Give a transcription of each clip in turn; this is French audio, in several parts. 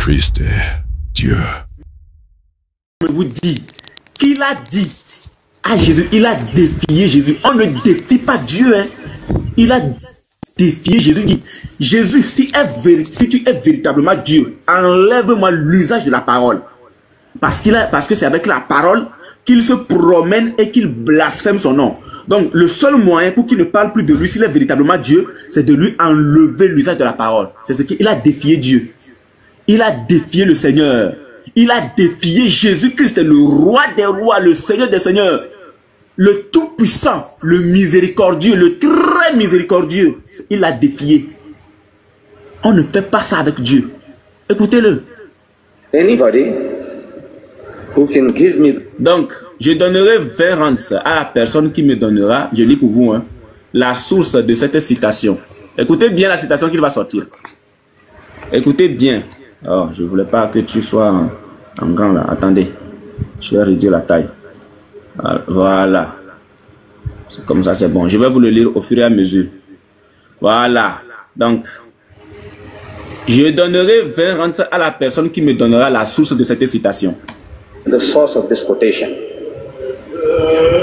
Jésus-Christ est Dieu. Je vous dis qu'il a dit à Jésus, il a défié Jésus. On ne défie pas Dieu. Hein. Il a défié Jésus. Il dit, Jésus, si tu es véritablement Dieu, enlève-moi l'usage de la parole. Parce que c'est avec la parole qu'il se promène et qu'il blasphème son nom. Donc, le seul moyen pour qu'il ne parle plus de lui, s'il est véritablement Dieu, c'est de lui enlever l'usage de la parole. C'est ce qu'il a défié Dieu. Il a défié le Seigneur. Il a défié Jésus-Christ, le roi des rois, le Seigneur des seigneurs, le tout-puissant, le miséricordieux, le très miséricordieux. Il l'a défié. On ne fait pas ça avec Dieu. Écoutez-le. Anybody who can give me... Donc, je donnerai 20 rands à la personne qui me donnera, je lis pour vous, hein, la source de cette citation. Écoutez bien la citation qu'il va sortir. Écoutez bien. Oh, je ne voulais pas que tu sois en grand là. Attendez. Je vais réduire la taille. Voilà. C'est comme ça, c'est bon. Je vais vous le lire au fur et à mesure. Voilà. Donc, je donnerai 20 rands à la personne qui me donnera la source de cette citation. The source of this quotation.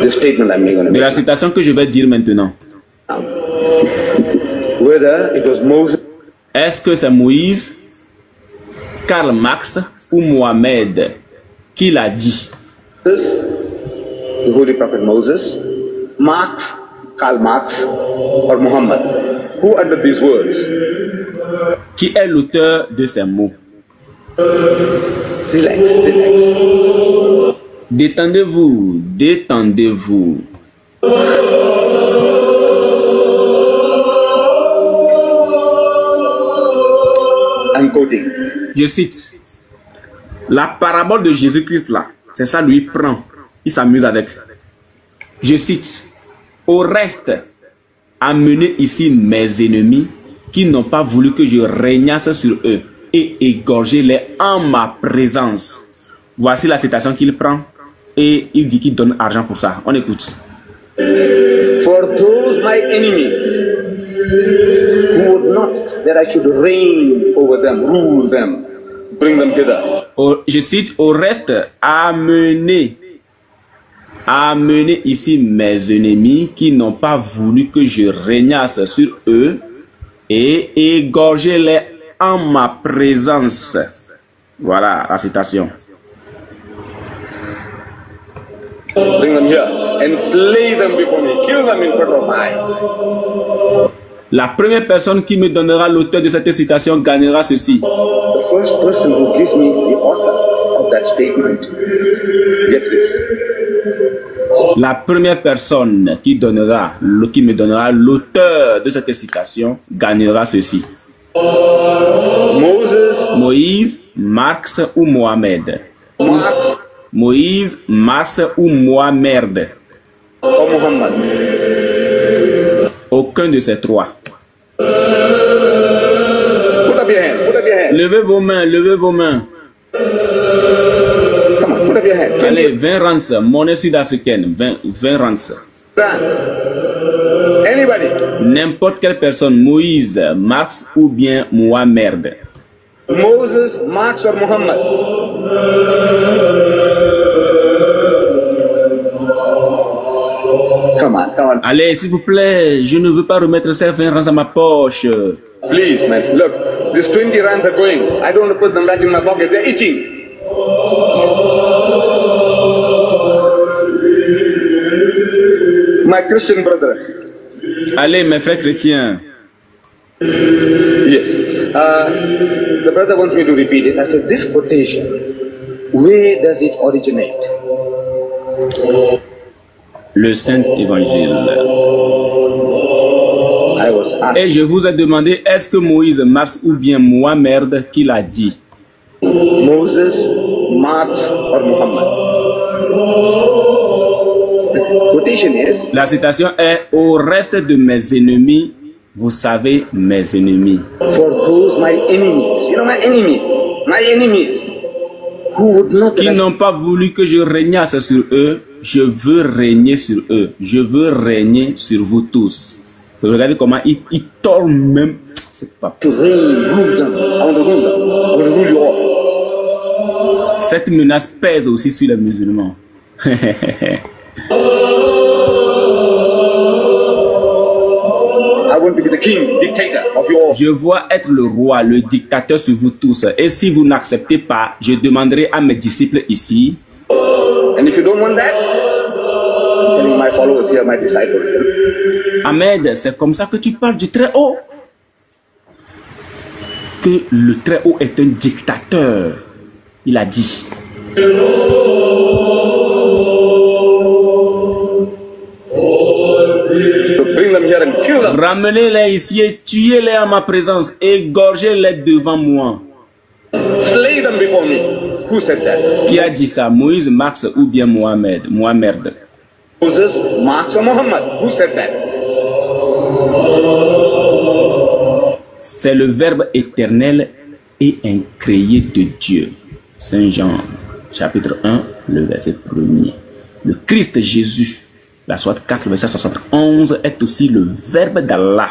The statement I'm going to make. De la citation que je vais dire maintenant. Whether it was Moses. Est-ce que c'est Moïse, Karl Marx ou Mohamed qui l'a dit? The Holy Prophet Moses, Marx, Karl Marx, or Muhammad? Who uttered these words? Qui est l'auteur de ces mots? Relax, relax. Détendez-vous, détendez-vous. I'm quoting. Je cite. La parabole de Jésus-Christ là, c'est ça lui prend. Il s'amuse avec. Je cite. Au reste, amenez ici mes ennemis qui n'ont pas voulu que je régnasse sur eux et égorgez-les en ma présence. Voici la citation qu'il prend et il dit qu'il donne argent pour ça. On écoute. For those my enemies who would not that I should reign over them, rule them, bring them hither. Je cite, au reste, amenez ici mes ennemis qui n'ont pas voulu que je régnasse sur eux et égorgez-les en ma présence. Voilà la citation. Bring them here and slay them before me, kill them in front of my eyes. La première personne qui me donnera l'auteur de cette citation gagnera ceci. The first person who gives me the author of that statement gets this. La première personne qui me donnera l'auteur de cette citation gagnera ceci. Moïse, Marx ou Mohamed. Moïse, Marx ou Mohamed. Aucun de ces trois. Levez vos mains, levez vos mains. Allez, 20 rands, monnaie sud-africaine, 20 rands. N'importe quelle personne, Moïse, Marx ou bien Mohamed. Moses, Marx or Muhammad. Come on, come on. Allez, s'il vous plaît, je ne veux pas remettre ces 20 rands à ma poche. Please, man, look, these 20 rands are going. I don't want to put them back in my pocket. They're itching. My Christian brother. Allez, mes frères chrétiens. Yes. The brother wants me to repeat it. I said, this quotation, where does it originate? Le Saint Évangile. Et je vous ai demandé, est-ce que Moïse, Marx ou bien Mohamed qui l'a dit? Moses, Marx or Muhammad. The quotation is, la citation est, au reste de mes ennemis, vous savez mes ennemis. For those my enemies, you know my enemies, who would not qui n'ont pas voulu que je régnasse sur eux, je veux régner sur eux. Je veux régner sur vous tous. Regardez comment il tord même. C'est pas possible. to reign, rule them. I want to rule them. I want to rule you all. Cette menace pèse aussi sur les musulmans. Je vois être le roi, le dictateur sur vous tous. Et si vous n'acceptez pas, je demanderai à mes disciples ici. And if you don't want that, I'm telling my followers here, my disciples. Ahmed, c'est comme ça que tu parles du Très-Haut. Que le Très-Haut est un dictateur. Il a dit. Ramenez-les ici et tuez-les en ma présence. Égorgez-les devant moi. Slay them before me. Who said that? Qui a dit ça? Moïse, Marx ou bien Mohamed? Mohamed. Moses, Marx or Muhammad? Who said that? C'est le Verbe éternel et incréé de Dieu. Saint Jean, chapitre 1, le verset 1er. Le Christ Jésus, la sourate 4, verset 71, est aussi le Verbe d'Allah.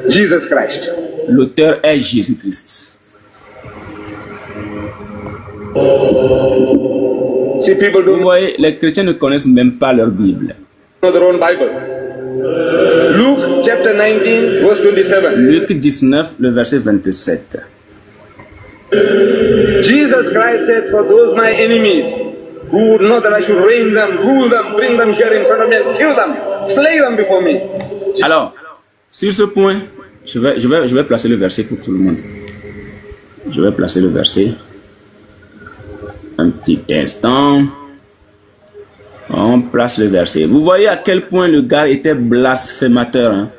Jesus Christ. L'auteur est Jésus-Christ. Vous voyez, les chrétiens ne connaissent même pas leur Bible. Luke chapter 19, verse 27. Luc 19, le verset 27. Jesus Christ said, for those my enemies, who would not that I should reign them, rule them, bring them here in front of me and kill them, slay them before me. Alors, sur ce point, je vais placer le verset pour tout le monde. Je vais placer le verset. Un petit instant. On place le verset. Vous voyez à quel point le gars était blasphémateur. Hein?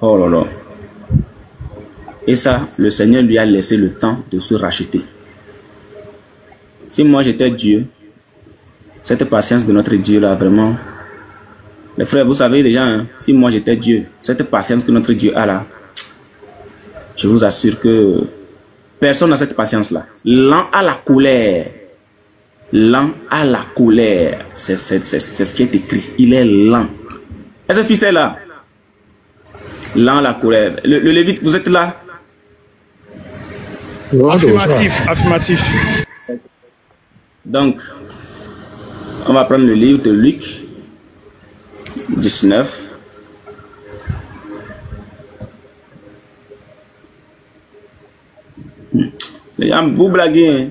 Oh là là. Et ça, le Seigneur lui a laissé le temps de se racheter. Si moi j'étais Dieu, cette patience de notre Dieu là, vraiment... Les frères, vous savez déjà, hein, si moi j'étais Dieu, cette patience que notre Dieu a là, je vous assure que personne n'a cette patience-là. Lent à la colère. Lent à la colère. C'est ce qui est écrit. Il est lent. Est-ce que fils est là? Lent à la colère. Le Lévite, vous êtes là? Affirmatif, affirmatif. Donc, on va prendre le livre de Luc 19. Vous blaguez, hein?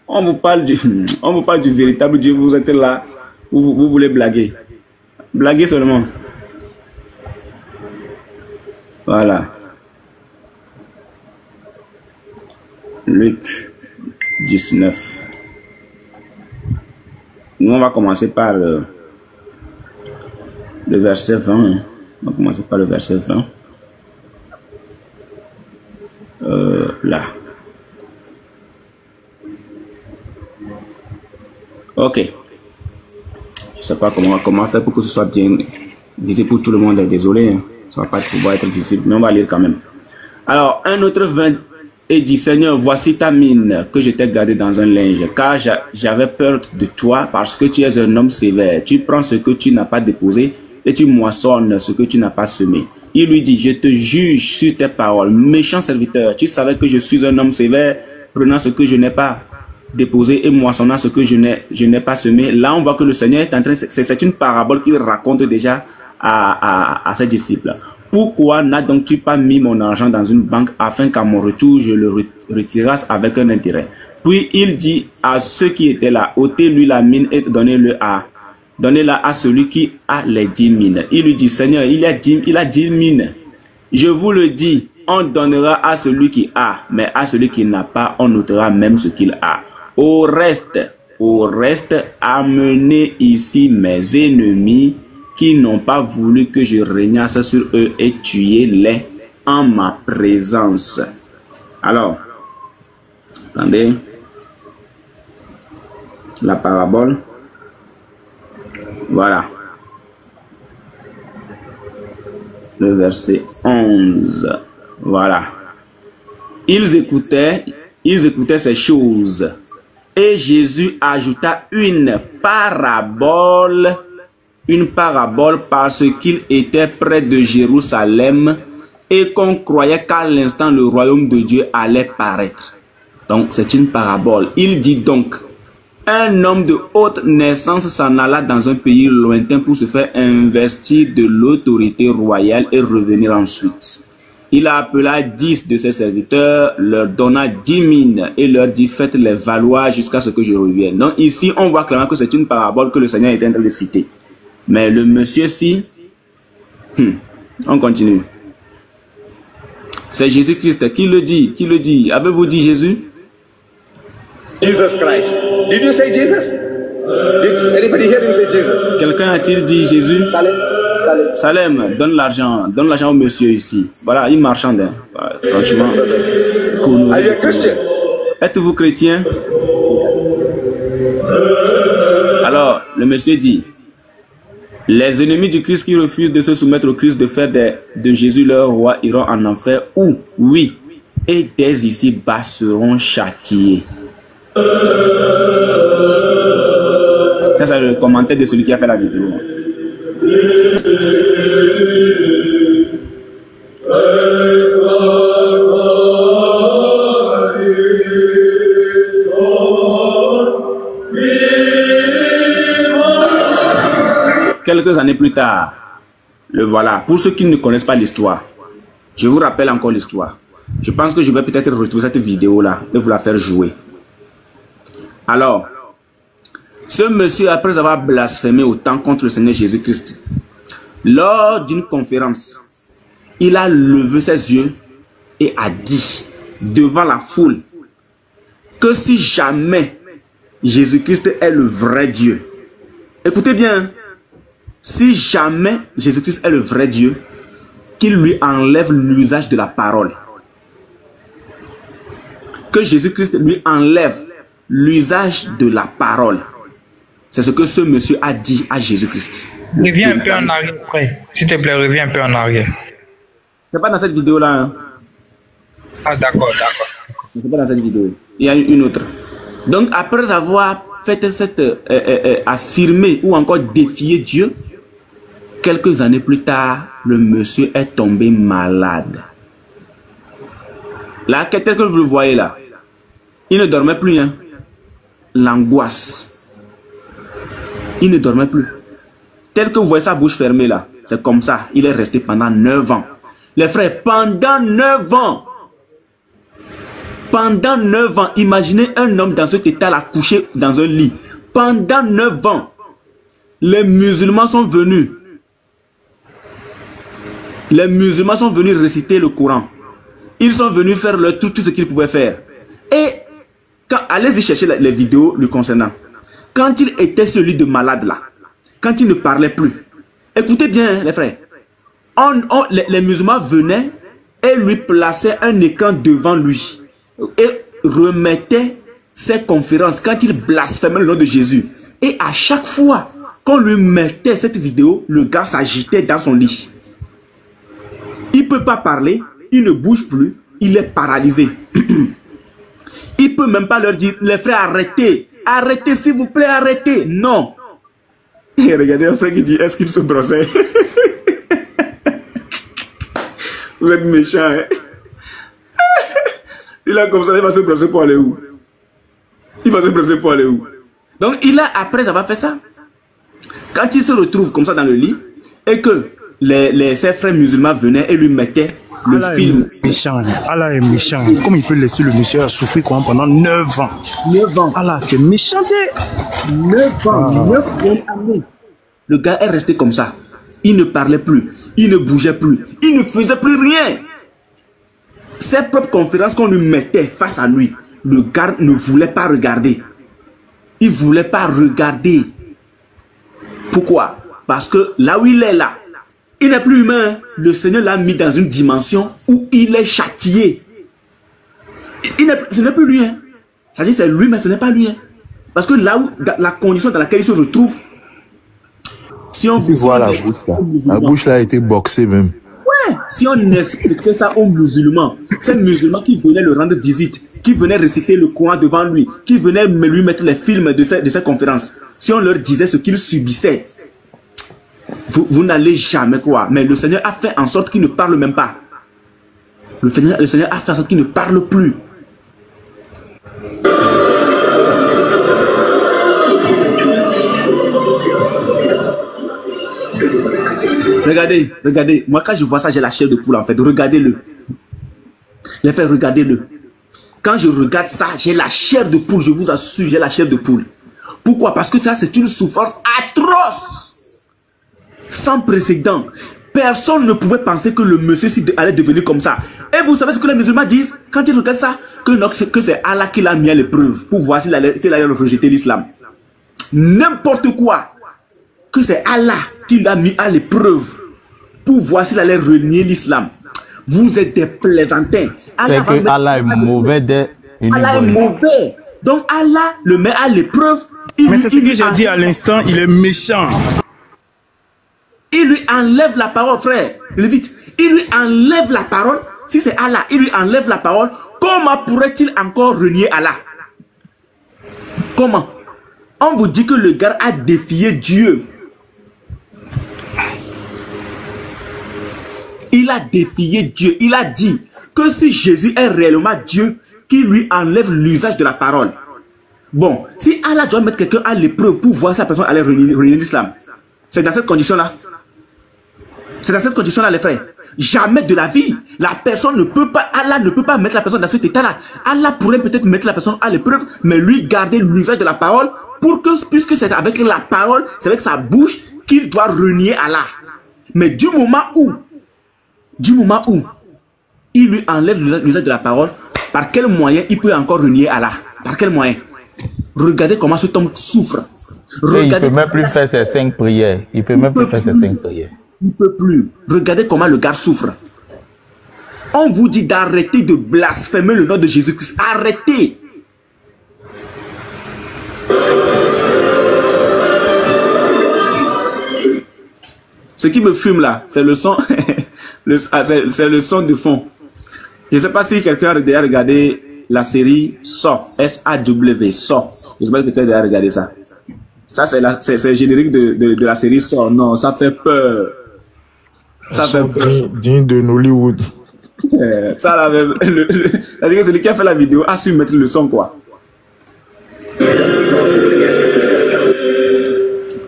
On vous parle du véritable Dieu. Vous êtes là, vous voulez blaguer. Blaguez seulement. Voilà. Luc 19. Nous, on va commencer par le verset 20. On va commencer par le verset 20. Là. Ok. Je ne sais pas comment faire pour que ce soit bien visible pour tout le monde. Désolé, hein. Ça ne va pas pouvoir être visible, mais on va lire quand même. Alors, un autre 20 et dit, Seigneur, voici ta mine que je t'ai gardée dans un linge, car j'avais peur de toi parce que tu es un homme sévère. Tu prends ce que tu n'as pas déposé et tu moissonnes ce que tu n'as pas semé. Il lui dit, je te juge sur tes paroles, méchant serviteur. Tu savais que je suis un homme sévère, prenant ce que je n'ai pas déposé et moissonnant ce que je n'ai pas semé. Là, on voit que le Seigneur est en train, c'est une parabole qu'il raconte déjà à ses disciples. Pourquoi n'as donc tu pas mis mon argent dans une banque afin qu'à mon retour je le retirasse avec un intérêt? Puis il dit à ceux qui étaient là, ôtez-lui la mine et donnez-la à celui qui a les 10 mines. Il lui dit, Seigneur, il a 10 mines. Je vous le dis, on donnera à celui qui a, mais à celui qui n'a pas, on ôtera même ce qu'il a. Au reste, amenez ici mes ennemis qui n'ont pas voulu que je régnasse sur eux et tuez-les en ma présence. Alors, attendez, la parabole, voilà, le verset 11, voilà. Ils écoutaient ces choses. Et Jésus ajouta une parabole une parabole parce qu'il était près de Jérusalem et qu'on croyait qu'à l'instant le royaume de Dieu allait paraître. Donc c'est une parabole. Il dit donc, un homme de haute naissance s'en alla dans un pays lointain pour se faire investir de l'autorité royale et revenir ensuite. Il appela 10 de ses serviteurs, leur donna 10 mines et leur dit faites-les valoir jusqu'à ce que je revienne. Donc ici on voit clairement que c'est une parabole que le Seigneur est en train de citer. Mais le monsieur-ci, on continue. C'est Jésus-Christ qui le dit. Qui le dit? Avez-vous dit Jésus? Jesus Christ. Did you say Jesus? Did anybody hear you say Jesus? Quelqu'un a-t-il dit Jésus? Salem, donne l'argent au monsieur ici. Voilà, il marchande. Hein. Voilà, franchement. Are you a Christian? Êtes-vous chrétien? Alors, le monsieur dit, les ennemis du Christ qui refusent de se soumettre au Christ, de faire de Jésus leur roi, iront en enfer où, oui, et dès ici-bas seront châtiés. Ça, c'est le commentaire de celui qui a fait la vidéo. Quelques années plus tard, le voilà. Pour ceux qui ne connaissent pas l'histoire, je vous rappelle encore l'histoire. Je pense que je vais peut-être retrouver cette vidéo-là et vous la faire jouer. Alors, ce monsieur, après avoir blasphémé autant contre le Seigneur Jésus-Christ, lors d'une conférence, il a levé ses yeux et a dit devant la foule que si jamais Jésus-Christ est le vrai Dieu, écoutez bien, si jamais Jésus-Christ est le vrai Dieu, qu'il lui enlève l'usage de la parole. Que Jésus-Christ lui enlève l'usage de la parole. C'est ce que ce monsieur a dit à Jésus-Christ. Reviens un peu en arrière, frère. S'il te plaît, reviens un peu en arrière. C'est pas dans cette vidéo-là. Hein. Ah, d'accord, d'accord. C'est pas dans cette vidéo. Il y a une autre. Donc, après avoir fait cette affirmer ou encore défier Dieu, quelques années plus tard, le monsieur est tombé malade. Là, tel que vous le voyez là, il ne dormait plus. Hein. L'angoisse. Il ne dormait plus. Tel que vous voyez sa bouche fermée là, c'est comme ça. Il est resté pendant 9 ans. Les frères, pendant 9 ans. Pendant 9 ans, imaginez un homme dans cet état là, couché dans un lit. Pendant 9 ans, les musulmans sont venus. Les musulmans sont venus réciter le Coran. Ils sont venus faire tout ce qu'ils pouvaient faire. Et allez-y chercher les vidéos le concernant. Quand il était sur le lit de malade là, quand il ne parlait plus, écoutez bien les frères, les musulmans venaient et lui plaçaient un écran devant lui et remettaient ses conférences quand il blasphémait le nom de Jésus. Et à chaque fois qu'on lui mettait cette vidéo, le gars s'agitait dans son lit. Il ne peut pas parler, il ne bouge plus, il est paralysé. Il ne peut même pas leur dire, les frères, arrêtez, arrêtez s'il vous plaît, arrêtez. Non. Et regardez un frère qui dit, est-ce qu'il se brossait? Vous êtes méchant, hein? Il a comme ça, il va se brosser pour aller où? Il va se brosser pour aller où? Donc il a, après avoir fait ça, quand il se retrouve comme ça dans le lit, et que ses frères musulmans venaient et lui mettaient le film. Méchant, Allah est méchant. Comment il peut laisser le monsieur souffrir pendant 9 ans? 9 ans. Allah, tu es méchant. 9 ans, 9 années. Le gars est resté comme ça. Il ne parlait plus, il ne bougeait plus, il ne faisait plus rien. Ses propres conférences qu'on lui mettait face à lui, le gars ne voulait pas regarder. Il ne voulait pas regarder. Pourquoi? Parce que là où il est là, il n'est plus humain. Le Seigneur l'a mis dans une dimension où il est châtié. Ce n'est plus lui. Hein. Ça dit c'est lui, mais ce n'est pas lui. Hein. Parce que là où, la condition dans laquelle il se retrouve, si on voit la bouche là, la bouche là a été boxée même. Ouais, si on expliquait ça aux musulmans, ces musulmans qui venaient le rendre visite, qui venaient réciter le Coran devant lui, qui venaient lui mettre les films de ses conférences, si on leur disait ce qu'il subissait, Vous n'allez jamais croire. Mais le Seigneur a fait en sorte qu'il ne parle même pas. Le Seigneur a fait en sorte qu'il ne parle plus. Regardez, regardez. Moi, quand je vois ça, j'ai la chair de poule en fait. Regardez-le. Les frères, regardez-le. Quand je regarde ça, j'ai la chair de poule. Je vous assure, j'ai la chair de poule. Pourquoi? Parce que ça, c'est une souffrance atroce. Sans précédent. Personne ne pouvait penser que le monsieur allait devenir comme ça. Et vous savez ce que les musulmans disent quand ils regardent ça? Que c'est Allah qui l'a mis à l'épreuve pour voir s'il allait rejeter l'islam. N'importe quoi. Que c'est Allah qui l'a mis à l'épreuve pour voir s'il allait renier l'islam. Vous êtes des plaisantins. C'est que Allah est mauvais dès une Allah est mauvais. Donc Allah le met à l'épreuve. Mais c'est ce que j'ai dit à l'instant, il est méchant. Il lui enlève la parole, frère. Le dites, il lui enlève la parole. Si c'est Allah, il lui enlève la parole. Comment pourrait-il encore renier Allah? Comment? On vous dit que le gars a défié Dieu. Il a défié Dieu. Il a dit que si Jésus est réellement Dieu, qu'il lui enlève l'usage de la parole. Bon, si Allah doit mettre quelqu'un à l'épreuve pour voir si la personne allait renier l'islam, c'est dans cette condition-là. C'est dans cette condition-là, les frères. Jamais de la vie, la personne ne peut pas, Allah ne peut pas mettre la personne dans cet état-là. Allah pourrait peut-être mettre la personne à l'épreuve, mais lui garder l'usage de la parole, pour que, puisque c'est avec la parole, c'est avec sa bouche qu'il doit renier Allah. Mais du moment où il lui enlève l'usage de la parole, par quel moyen il peut encore renier Allah? Par quel moyen? Regardez comment cet homme souffre. Regardez, il ne peut même plus faire ses 5 prières. Il peut même plus faire ses 5 prières. Il ne peut plus. Regardez comment le gars souffre. On vous dit d'arrêter de blasphémer le nom de Jésus-Christ. Arrêtez. Ce qui me fume là, c'est le son. C'est le son de fond. Je ne sais pas si quelqu'un a déjà regardé la série Saw. S-A-W. Saw. Je ne sais pas si quelqu'un a déjà regardé ça. Ça, c'est le générique de la série Saw. Non, ça fait peur. Ça fait peur. Digne de Nollywood. Ça, là, c'est-à-dire que celui qui a fait la vidéo a su mettre le son, quoi.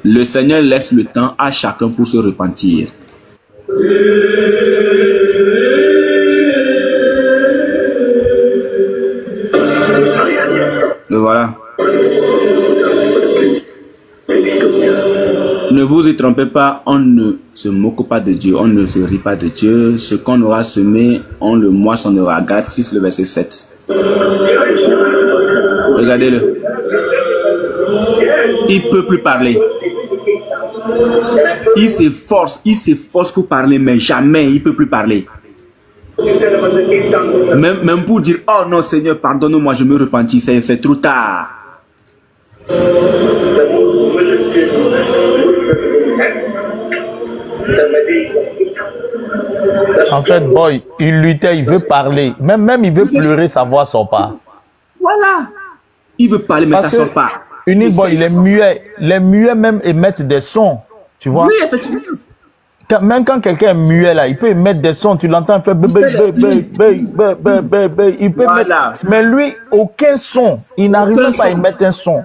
Le Seigneur laisse le temps à chacun pour se repentir. Et voilà. Ne vous y trompez pas, on ne se moque pas de Dieu, on ne se rit pas de Dieu. Ce qu'on aura semé, on le moissonnera. Galates 6, le verset 7. Regardez-le. Il ne peut plus parler. Il s'efforce pour parler, mais jamais il ne peut plus parler. Même pour dire, oh non Seigneur, pardonne-moi, je me repentis, c'est trop tard. En fait, boy, il luttait, il veut parler. Même il veut pleurer, sa voix ne sort pas. Voilà. Il veut parler, mais ça ne sort pas. Unique boy, il est muet. Les muets même émettent des sons. Tu vois? Oui, effectivement. Même quand quelqu'un est muet là, il peut émettre des sons. Tu l'entends faire il peut mettre. Mais lui, aucun son. Il n'arrive même pas à émettre un son.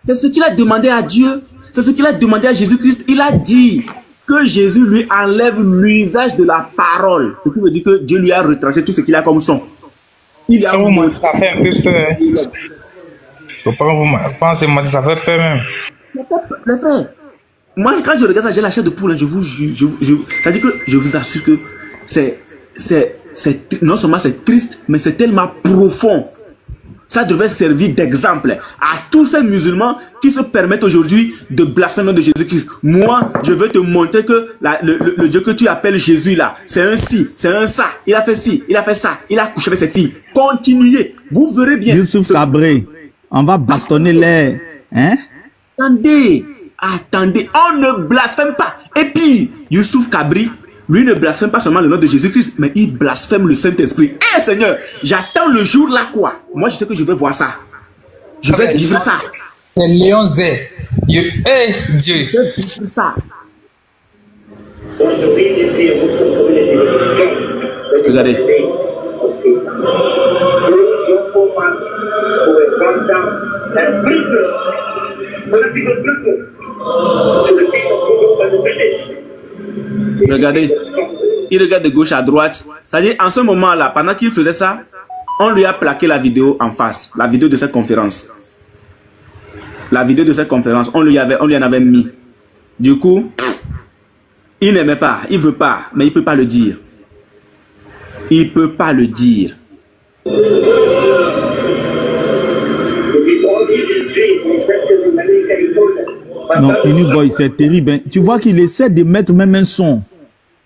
C'est ce qu'il a demandé à Dieu. C'est ce qu'il a demandé à Jésus-Christ. Il a dit que Jésus lui enlève l'usage de la parole. Ce qui veut dire que Dieu lui a retranché tout ce qu'il a comme son. Ça fait un peu peur. Faut pas vous pensez, moi, ça fait peur même. Les frères, moi, quand je regarde ça, j'ai la chair de poule. Je vous jure, ça dit que je vous assure que non seulement c'est triste, mais c'est tellement profond. Ça devrait servir d'exemple à tous ces musulmans qui se permettent aujourd'hui de blasphémer le nom de Jésus-Christ. Moi, je veux te montrer que le Dieu que tu appelles Jésus là, c'est un ci, c'est un ça. Il a fait ci, il a fait ça, il a couché avec ses filles. Continuez, vous verrez bien. Youssouf Cabré, on va bastonner les... Hein? Attendez, on ne blasphème pas. Et puis, Youssouf Kabri, lui ne blasphème pas seulement le nom de Jésus-Christ, mais il blasphème le Saint-Esprit. Eh Seigneur, j'attends le jour là quoi. Moi je sais que je vais voir ça. Je vais vivre ça. C'est Léon Zé. Dieu. Je vais vivre ça. Regardez. Regardez. Il regarde de gauche à droite. C'est-à-dire, en ce moment-là, pendant qu'il faisait ça, on lui a plaqué la vidéo en face. La vidéo de cette conférence. La vidéo de cette conférence, on lui en avait mis. Du coup, il n'aimait pas, il veut pas, mais il peut pas le dire. Il peut pas le dire. Non, Anyboy, c'est terrible. Hein. Tu vois qu'il essaie de mettre même un son.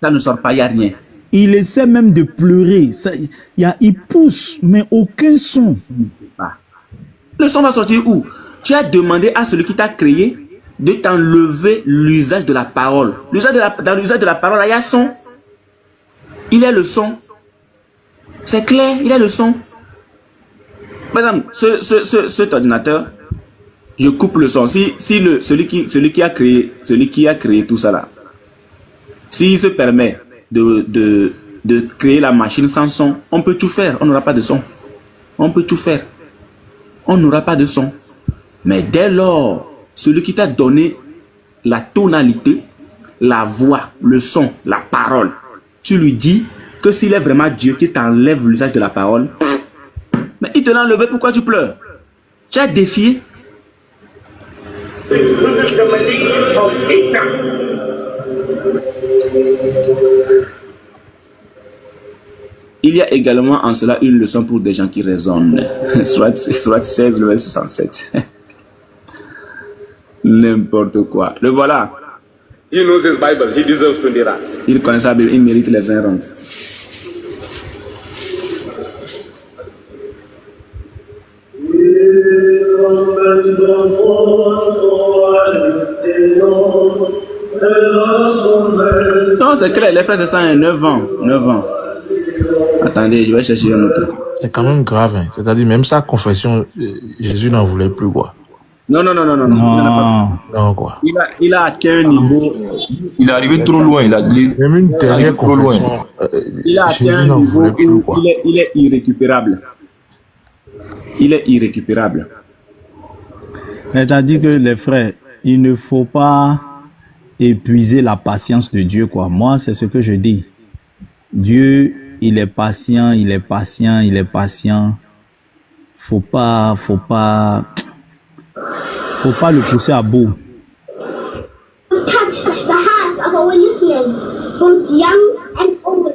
Ça ne sort pas, il n'y a rien. Il essaie même de pleurer. Ça, il pousse, mais aucun son. Le son va sortir où? Tu as demandé à celui qui t'a créé de t'enlever l'usage de la parole. Dans l'usage de la parole, il y a son. Il est le son. C'est clair, il est le son. Par exemple, cet ordinateur, je coupe le son. Si celui qui a créé tout ça là, s'il se permet de créer la machine sans son, on peut tout faire, on n'aura pas de son. On peut tout faire. On n'aura pas de son. Mais dès lors, celui qui t'a donné la tonalité, la voix, le son, la parole, tu lui dis que s'il est vraiment Dieu qui t'enlève l'usage de la parole, mais il te l'a enlevé, pourquoi tu pleures? Tu as défié. Il y a également en cela une leçon pour des gens qui raisonnent. Soit 16, le 67. N'importe quoi. Le voilà. He knows his Bible. He deserves 20 rand. Il connaît sa Bible. Il mérite les 20 rangs. Non, c'est clair. Les frères, c'est ça, 9 ans. 9 ans. Attendez, je vais chercher un autre. C'est quand même grave. Hein. C'est-à-dire, même sa confession, Jésus n'en voulait plus, quoi. Non. Non, quoi. Il a atteint un niveau. Il est arrivé trop loin. Même une dernière confession. Il a atteint un niveau où il est irrécupérable. Il est irrécupérable. C'est-à-dire que les frères, il ne faut pas épuiser la patience de Dieu, quoi. Moi, c'est ce que je dis. Dieu, il est patient, il est patient, il est patient. Faut pas le pousser à bout. Touch the hearts of our listeners, both young and old.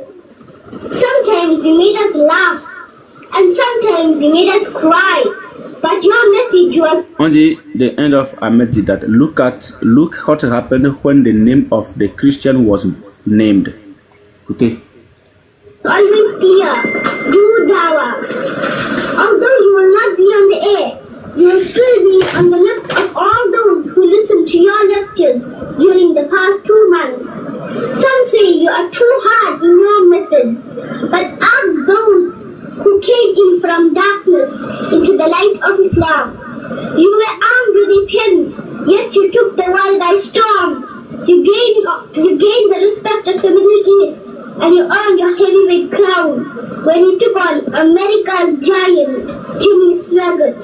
Sometimes you made us laugh, and sometimes you made us cry. But your message was. On dit the end of Ahmed did that. Look what happened when the name of the Christian was named. Écoutez. Always clear. Do dawah. Although you will not be on the air, you will still be on the lips of all those who listened to your lectures during the past 2 months. Some say you are too hard in your method, but ask those who came in from darkness into the light of Islam. You were armed with a pen, yet you took the world by storm. You gained the respect of the Middle East, and you earned your heavyweight crown when you took on America's giant, Jimmy Swaggart.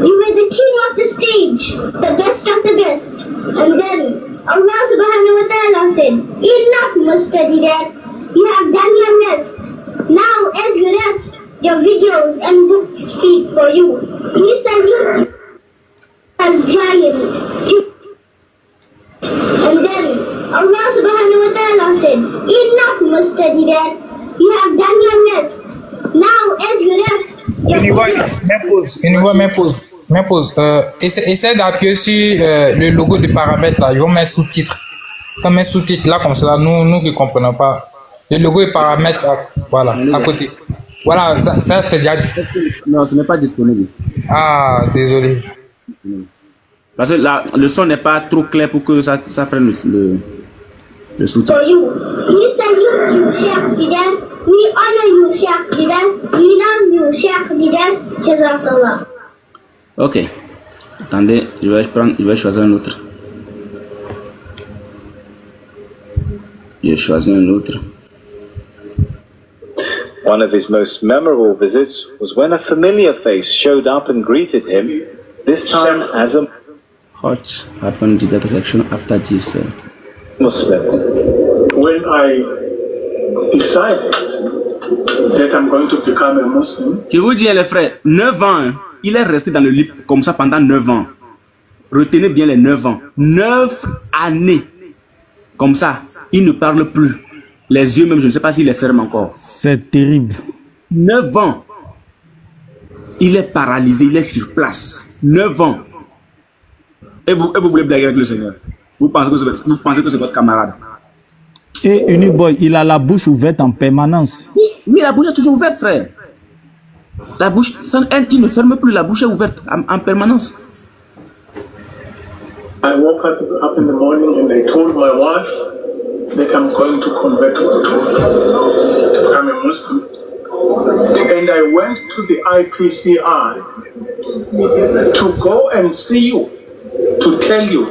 You were the king of the stage, the best of the best. And then Allah subhanahu wa ta'ala said, enough, Mustadi Dad. You have done your best. Now as you rest, your videos and books speak for you. He said as giant. And then Allah subhanahu wa ta'ala said, enough, Mustadi Dad. You have done your best. Now as you rest. Essaie d'appuyer sur le logo de paramètres là. Je vais mettre sous-titres. Comme un sous-titre là, comme ça, nous qui ne comprenons pas. Le logo et paramètres, voilà, à côté. Voilà, ça c'est déjà. Non, ce n'est pas disponible. Ah, désolé. Parce que le son n'est pas trop clair pour que ça prenne le sous-titre. We honor you, Sheikh Jidan. We love you, Sheikh Jidan. Jazakallah. Ok. Attendez, je vais choisir un autre. J'ai choisi un autre. One of his most memorable visits was when a familiar face showed up and greeted him, this time as a What happened to that direction after this? Muslim. When I decided that I'm going to become a Muslim, Je vous dis, les frères, 9 ans, hein, il est resté dans le lit comme ça pendant 9 ans. Retenez bien les 9 ans. 9 années. Comme ça, il ne parle plus. Les yeux même, je ne sais pas s'il les ferme encore. C'est terrible. 9 ans. Il est paralysé, il est sur place. 9 ans. Et vous voulez blaguer avec le Seigneur. Vous pensez que c'est votre camarade. Et Unique Boy, il a la bouche ouverte en permanence. Oui, la bouche est toujours ouverte, frère. La bouche, il ne ferme plus, la bouche est ouverte en permanence. I woke up in the morning and I told my wife that I'm going to convert to become a Muslim. And I went to the IPCI to go and see you, to tell you.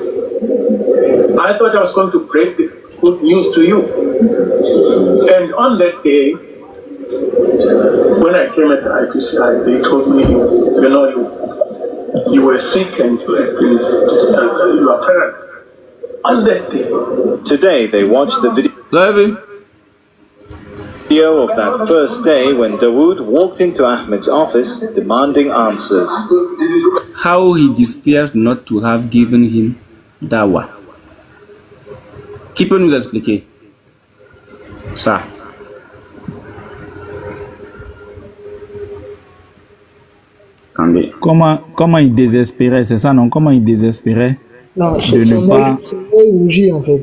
I thought I was going to break the good news to you. And on that day, when I came at the IPCI, they told me, you were sick and you had been, you are paralyzed. On that day. Today they watched the video of that first day when Dawood walked into Ahmed's office demanding answers. How he despaired not to have given him dawah. Qui peut nous expliquer ça? Comment il désespérait, c'est ça, non? Comment il désespérait non, de ne pas... C'est rougi, en fait.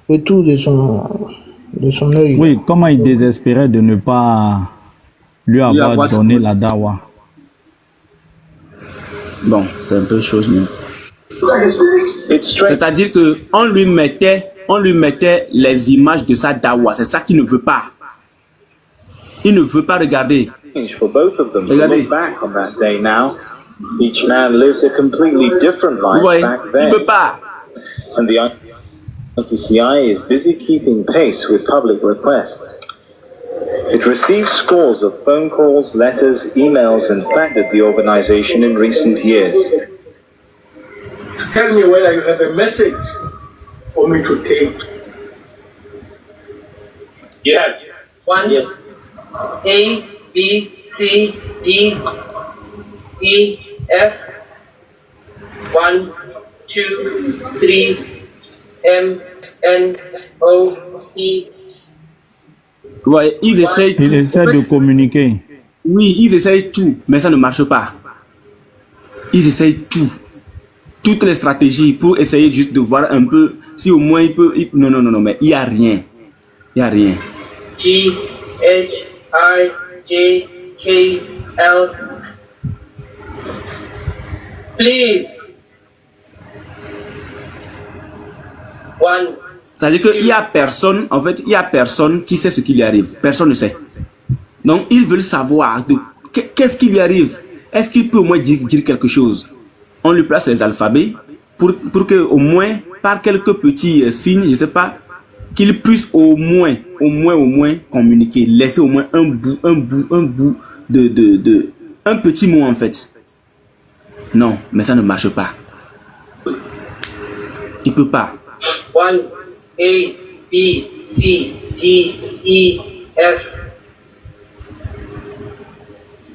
Le tout de son œil. Oui, comment il désespérait de ne pas lui avoir donné la dawa. Bon, c'est un peu chose, mais... C'est-à-dire que on lui mettait les images de sa dawa. C'est ça qu'il ne veut pas. Il ne veut pas regarder. For both of them to look back on that day now, each man lived a completely different life back then. And the IPCI is busy keeping pace with public requests. It received scores of phone calls, letters, emails, and thanked the organization in recent years. Tell me whether you have a message for me to take. Yeah. One. Yes. A, B, C, D, E, F. 1, 2, 3, M, N, O, P. Ouais, ils essayent tout. Ils essaient de communiquer. Oui, ils essayent tout, mais ça ne marche pas. Ils essayent tout. Toutes les stratégies pour essayer juste de voir un peu si au moins il peut... Non, mais il n'y a rien. Il n'y a rien. G, H, I, J, K, L. Please. 1. C'est-à-dire qu'il n'y a personne, en fait, il n'y a personne qui sait ce qui lui arrive. Personne ne sait. Donc, ils veulent savoir qu'est-ce qui lui arrive. Est-ce qu'il peut au moins dire quelque chose? On lui place les alphabets pour que au moins, par quelques petits signes, je ne sais pas, qu'il puisse au moins communiquer, laisser au moins un bout un petit mot en fait. Non, mais ça ne marche pas. Il peut pas. 1, A, B, C, D, E, F.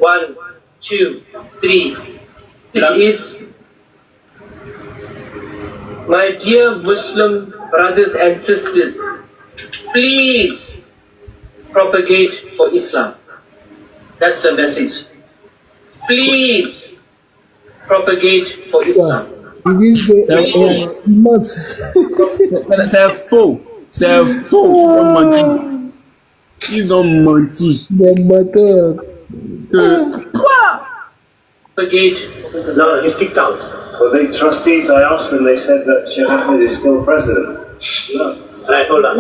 1, 2, 3. This is my dear Muslim brothers and sisters. Please propagate for Islam. That's the message. Please propagate for Islam. C'est faux. C'est faux. Ils ont menti. Des menteurs. Quoi? Propagate. No, he's kicked out. For the trustees, I asked them, they said that Sheikh Ahmed is still president. No. Right, hold on.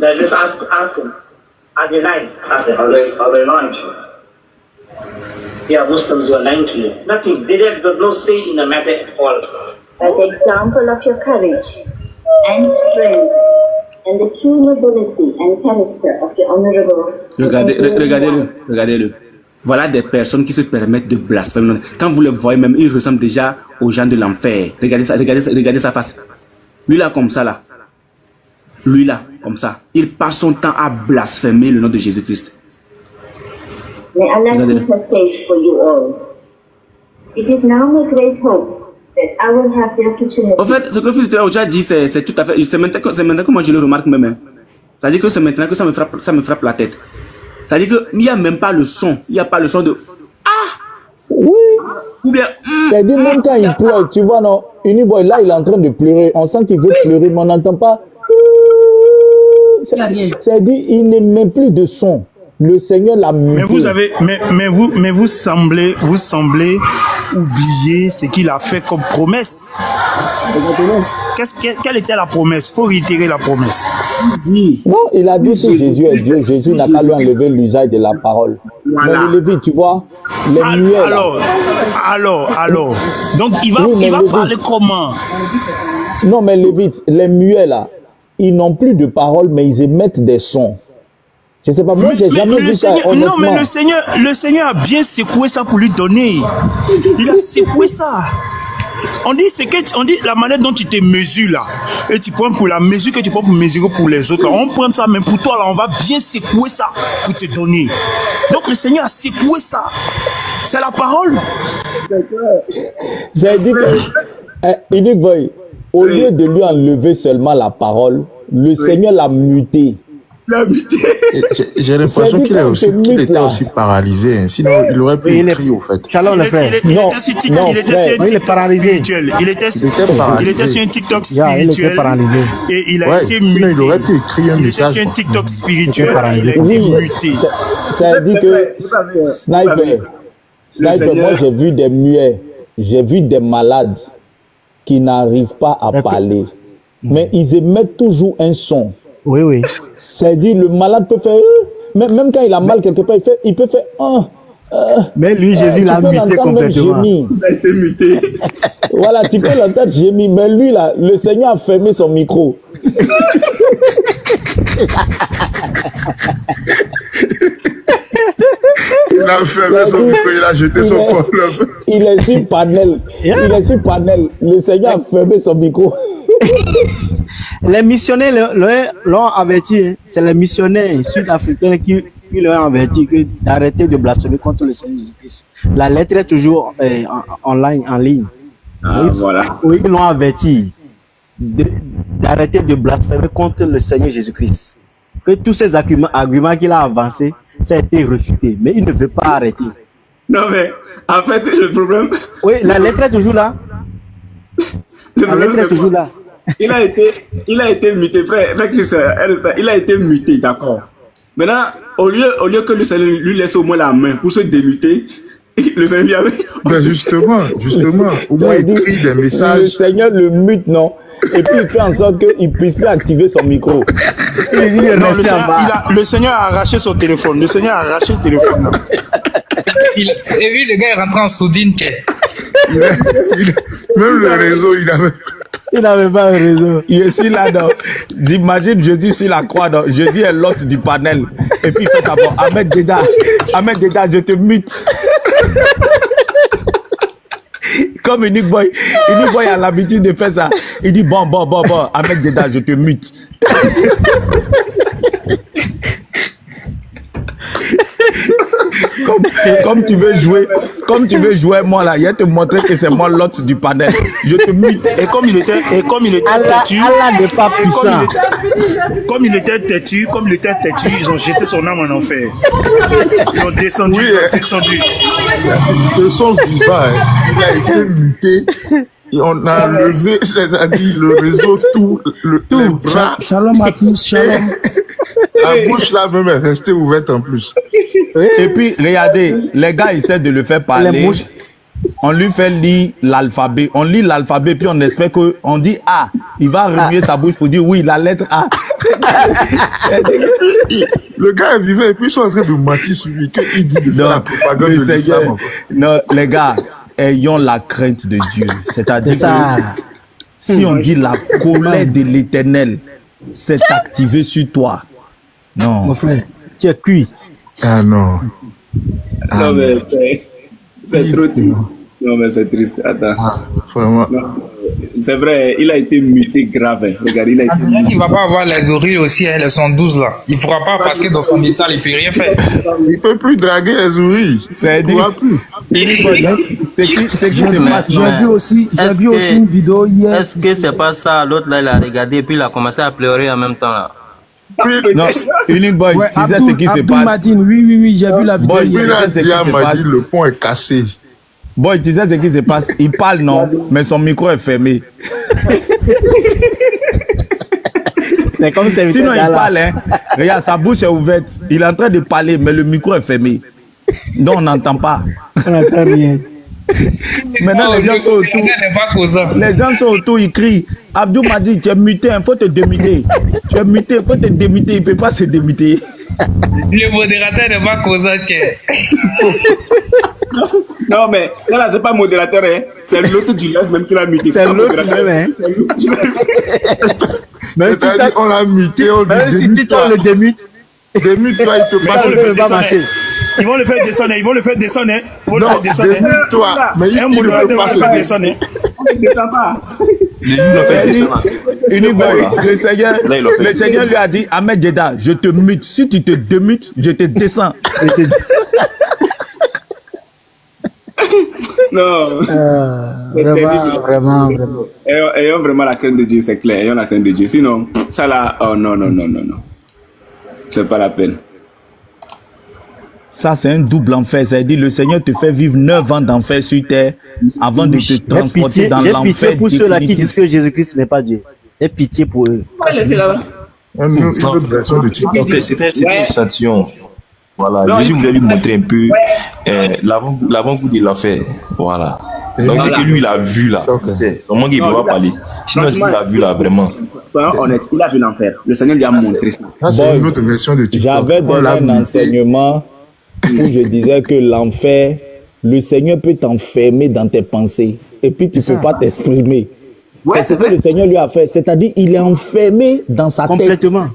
Then let's ask them. Are they lying? Ask them. Are they lying to you? Yeah, Muslims were lying to you. Nothing. They have got no say in the matter at all. An example of your courage and strength, and the true nobility and character of the honorable. Regardez-le. Voilà des personnes qui se permettent de blasphémer. Quand vous le voyez même, il ressemble déjà aux gens de l'enfer. Regardez sa face. Lui là, comme ça là. Lui là, comme ça. Il passe son temps à blasphémer le nom de Jésus-Christ. May Allah keep us safe for you all. It is now my great hope that I will have the opportunity. En fait, ce que le fils de Dieu a dit, c'est tout à fait. C'est maintenant que moi je le remarque même. Ça dit que c'est maintenant que ça me frappe la tête. Ça dit qu'il n'y a même pas le son. Il n'y a pas le son de. Ah! Oui. Ou bien. C'est-à-dire, même quand il pleure, tu vois, non, Uniboy, là, il est en train de pleurer. On sent qu'il veut pleurer, mais on n'entend pas. C'est-à-dire, il n'est même plus de son. Le Seigneur l'a muté. Mais vous semblez oublier ce qu'il a fait comme promesse. Quelle était la promesse? Il faut réitérer la promesse. Non, il a dit que Jésus est Dieu. Jésus n'a qu'à lui enlever l'usage de la parole. Voilà. Mais Lévi, tu vois, les muets. Alors. Donc il va parler comment? Non, mais Lévi, les muets là, ils n'ont plus de parole, mais ils émettent des sons. Je sais pas, moi j'ai jamais vu ça. Non, mais le Seigneur a bien secoué ça pour lui donner. Il a secoué ça. On dit la manière dont tu te mesures là, et tu prends pour la mesure que tu prends pour mesurer pour les autres. Là. On prend ça, mais pour toi là, on va bien secouer ça pour te donner. Donc le Seigneur a secoué ça. C'est la parole. C'est dit que Unique Boy, au lieu de lui enlever seulement la parole, le Seigneur l'a muté. J'ai l'impression qu'il était aussi paralysé. Hein. Sinon, il aurait pu écrire, au fait. Il est paralysé. Il était sur un TikTok spirituel. Et il a été muté. Il aurait pu écrire un message. Il était sur un TikTok spirituel. Il a été muté. Ça dit que Sniper, moi j'ai vu des muets, j'ai vu des malades qui n'arrivent pas à parler. Mais ils émettent toujours un son. Oui. C'est-à-dire, le malade peut faire... Même quand il a mal quelque part, il peut faire... mais lui, Jésus l'a muté complètement. Il a été muté. Voilà, tu peux l'entendre gémir. Mais lui, là, le Seigneur a fermé son micro. Il a fermé son micro, il a jeté son corps. Il est sur panel. Le Seigneur a fermé son micro. Les missionnaires l'ont averti. Hein. C'est les missionnaires sud-africains qui l'ont averti d'arrêter de blasphémer contre le Seigneur Jésus-Christ. La lettre est toujours en ligne. Voilà. Oui, ils l'ont averti d'arrêter de blasphémer contre le Seigneur Jésus-Christ. Que tous ces arguments qu'il a avancés, ça a été refuté. Mais il ne veut pas arrêter. Non, mais en fait, le problème... Oui, la lettre est toujours là. La lettre est toujours là. Il a été muté, frère Christ, il a été muté, d'accord. Maintenant, au lieu que le Seigneur lui laisse au moins la main pour se démuter, le Seigneur lui avait... Ben justement, au moins il écrit des messages. Le Seigneur le mute, non? Et puis il fait en sorte qu'il ne puisse plus activer son micro. Le Seigneur a arraché son téléphone. Le Seigneur a arraché le téléphone. Et puis le gars est rentré en soudine. Même le réseau, il n'avait pas un réseau. Je suis là, j'imagine Jésus sur la croix, Jésus est l'hôte du panel. Et puis il fait ça pour Ahmed Deda, je te mute. Comme Unique Boy a l'habitude de faire ça. Il dit bon, Ahmed Deda, je te mute. Comme tu veux jouer moi là, il va te montrer que c'est moi l'hôte du panel. Je te mute. Et comme il était têtu, Allah n'est pas puissant. Comme il était têtu, ils ont jeté son âme en enfer. Ils ont descendu, De son vivant, il a été muté. Et on a levé, c'est-à-dire le réseau, les bras. Shalom à tous, shalom. La bouche là même est restée ouverte en plus. Et puis, regardez, les gars essaient de le faire parler. On lui fait lire l'alphabet. On lit l'alphabet, puis on espère qu'on dit A. Il va remuer sa bouche pour dire oui, la lettre A. Le gars est vivant et puis ils sont en train de mentir sur lui. Il dit de faire la propagande de l'islam. Non, les gars, ayons la crainte de Dieu. C'est-à-dire Si on dit la colère de l'Éternel s'est activée sur toi. Non. Mon frère, tu es cuit. Ah non. Non, mais c'est trop triste. Non, mais c'est triste. Attends. Vraiment. C'est vrai, il a été muté grave. Regarde, il a été. Il ne va pas avoir les oreilles aussi, elles sont 12 là. Il ne pourra pas parce que dans son état, il ne peut rien faire. Il ne peut plus draguer les oreilles. C'est dit. J'ai vu aussi une vidéo hier. Est-ce que c'est pas ça? L'autre là, il a regardé et puis il a commencé à pleurer en même temps là. Non, Unique Boy, tu sais ce qui se passe. Madine, oui, j'ai vu la vidéo. Boy, il a dit à Madine, le pont est cassé. Boy, tu sais ce qui se passe. Il parle, non, mais son micro est fermé. C'est comme ça. Sinon, il parle, hein. Regarde, sa bouche est ouverte. Il est en train de parler, mais le micro est fermé. Donc, on n'entend pas. On n'entend rien. Maintenant, les gens sont autour. Les gens sont autour, ils crient. Abdou m'a dit, tu es muté, il faut te démuter. Tu es muté, il faut te démuter. Il ne peut pas se démuter. Le modérateur n'est pas causant, Non, mais là, c'est pas modérateur, hein. C'est l'autre du live même qui l'a muté. C'est l'autre même, hein. Mais on l'a muté, on lui démute. Si tu le démutes, démute-toi, il te passe le pas marcher. Ils vont le faire descendre, ils vont le faire descendre. Non, démute-toi. Mais il ne peut pas faire descendre. On ne descend pas. Le Seigneur lui a dit, Ahmed Djeda, je te mute. Si tu te démutes, je te descends. Non. Vraiment. Ayons vraiment la crainte de Dieu, c'est clair. Ayons la crainte de Dieu. Sinon, ça là, oh non. C'est pas la peine. Ça, c'est un double enfer. C'est-à-dire, le Seigneur te fait vivre 9 ans d'enfer sur terre avant de te transporter dans l'enfer. J'ai pitié pour ceux-là qui disent que Jésus-Christ n'est pas Dieu. J'ai pitié pour eux. C'était une sensation. Voilà, non, Jésus voulait lui montrer un peu l'avant-goût de l'enfer. Voilà. Donc c'est que lui, il a vu là. C'est comment il ne peut pas parler. Sinon, il a vu là, vraiment. Soyons honnêtes, il a vu l'enfer. Le Seigneur lui a montré ça. C'est une autre version de TikTok. J'avais donné un enseignement où je disais que l'enfer, le Seigneur peut t'enfermer dans tes pensées. Et puis tu ne peux pas t'exprimer. Ouais, c'est ce que le Seigneur lui a fait. C'est-à-dire, il est enfermé dans sa tête. Complètement.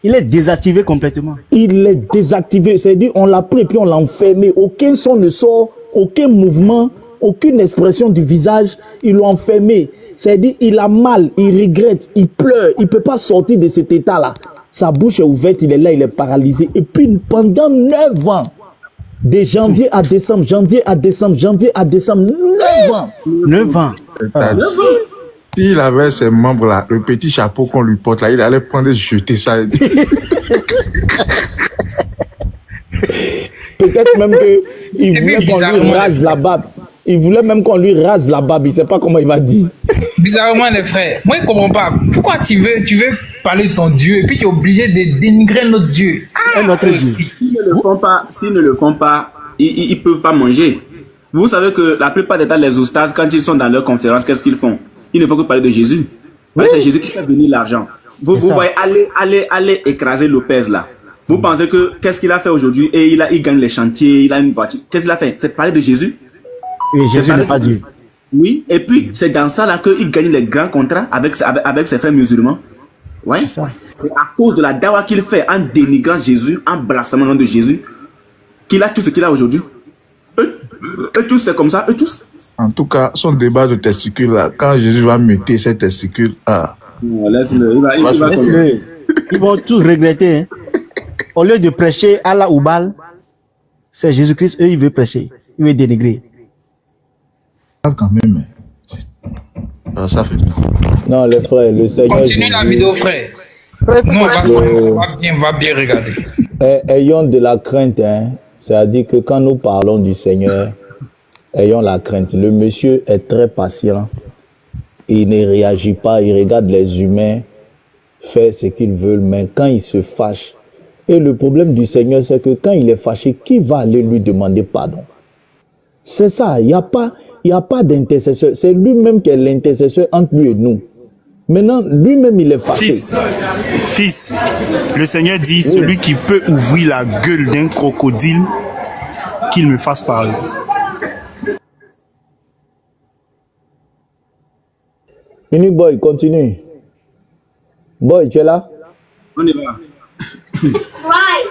Il est désactivé complètement. Il est désactivé. C'est-à-dire, on l'a pris et puis on l'a enfermé. Aucun son ne sort, aucun mouvement, aucune expression du visage. Ils l'ont enfermé. C'est-à-dire, il a mal, il regrette, il pleure. Il ne peut pas sortir de cet état-là. Sa bouche est ouverte, il est là, il est paralysé. Et puis, pendant 9 ans, de janvier à décembre, janvier à décembre, 9 ans. 9 ans. S'il avait ces membres-là, le petit chapeau qu'on lui porte là, il allait prendre et jeter ça. Peut-être même qu'il voulait qu'on lui rase la barbe. Il voulait même qu'on lui rase la barbe. Il ne sait pas comment il va dire. Bizarrement, les frères, moi je ne comprends pas. Pourquoi tu veux parler de ton Dieu et puis tu es obligé de dénigrer notre Dieu? Notre Dieu. S'ils ne le font pas, ils ne peuvent pas manger. Vous savez que la plupart des temps, les ostases, quand ils sont dans leur conférence, qu'est-ce qu'ils font? Ils ne font que parler de Jésus. Oui. C'est Jésus qui fait venir l'argent. Vous voyez aller écraser Lopez là. Vous pensez que qu'est-ce qu'il a fait aujourd'hui? Et il gagne les chantiers, il a une voiture. Qu'est-ce qu'il a fait? C'est parler de Jésus. Et Jésus n'est pas Dieu. Oui, et puis c'est dans ça là qu'il gagne les grands contrats avec ses frères musulmans. Ouais. C'est à cause de la dawa qu'il fait en dénigrant Jésus, en blasphémant le nom de Jésus, qu'il a tout ce qu'il a aujourd'hui. Eux tous, c'est comme ça, eux tous. En tout cas, son débat de testicules là, quand Jésus va muter ses testicules, laisse-le. Ils vont tous regretter. Hein. Au lieu de prêcher Allah ou Baal, c'est Jésus-Christ, eux, ils veulent prêcher. Ils veulent dénigrer. Quand même. Ça fait. Non, les frères, le Seigneur. Continue la vidéo, frère. Non, on va bien regarder. Ayons de la crainte, hein. C'est-à-dire que quand nous parlons du Seigneur, ayons la crainte. Le monsieur est très patient. Il ne réagit pas, il regarde les humains faire ce qu'ils veulent, mais quand il se fâche, et le problème du Seigneur, c'est que quand il est fâché, qui va aller lui demander pardon? C'est ça, il n'y a pas d'intercesseur. C'est lui-même qui est l'intercesseur entre lui et nous. Maintenant, lui-même, il est fâché. Fils, le Seigneur dit, celui qui peut ouvrir la gueule d'un crocodile, qu'il me fasse parler. Unique Boy, continue. Boy, tu es là? On y va. Right,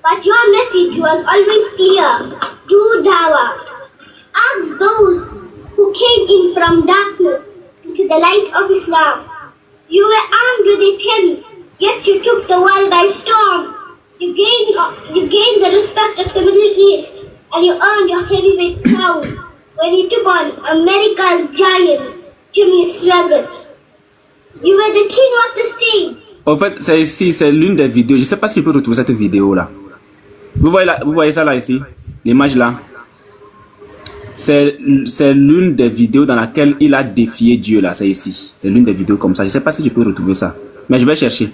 but your message was always clear. Do dawa. Ask those who came in from darkness into the light of Islam. You were armed with a pen, yet you took the world by storm. You gained the respect of the Middle East, and you earned your heavyweight crown when you took on America's giant, Jimmy Swaggart. You were the king of the stage. En fait, c'est ici, c'est l'une des vidéos. Je ne sais pas si je peux retrouver cette vidéo là. Vous voyez ça là ici, l'image là. C'est l'une des vidéos dans laquelle il a défié Dieu là. C'est ici. C'est l'une des vidéos comme ça. Je ne sais pas si je peux retrouver ça, mais je vais chercher.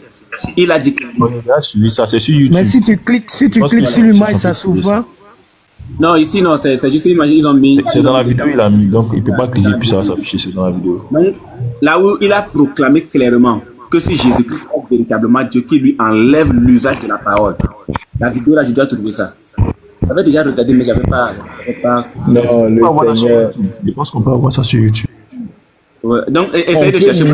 Il a dit que ça, c'est sur YouTube. Mais si tu cliques sur l'image, ça s'ouvre pas. Non, ici non, c'est juste l'image. Ils ont mis. C'est dans la vidéo, il a mis. Donc il ne peut pas cliquer puis ça va s'afficher. C'est dans la vidéo. Donc, là où il a proclamé clairement que c'est Jésus-Christ est véritablement Dieu qui lui enlève l'usage de la parole. La vidéo là, j'ai déjà trouvé ça. J'avais déjà regardé, mais j'avais pas. Non, le Seigneur. Je pense qu'on peut avoir ça sur YouTube. Ouais. Donc, essayez de chercher.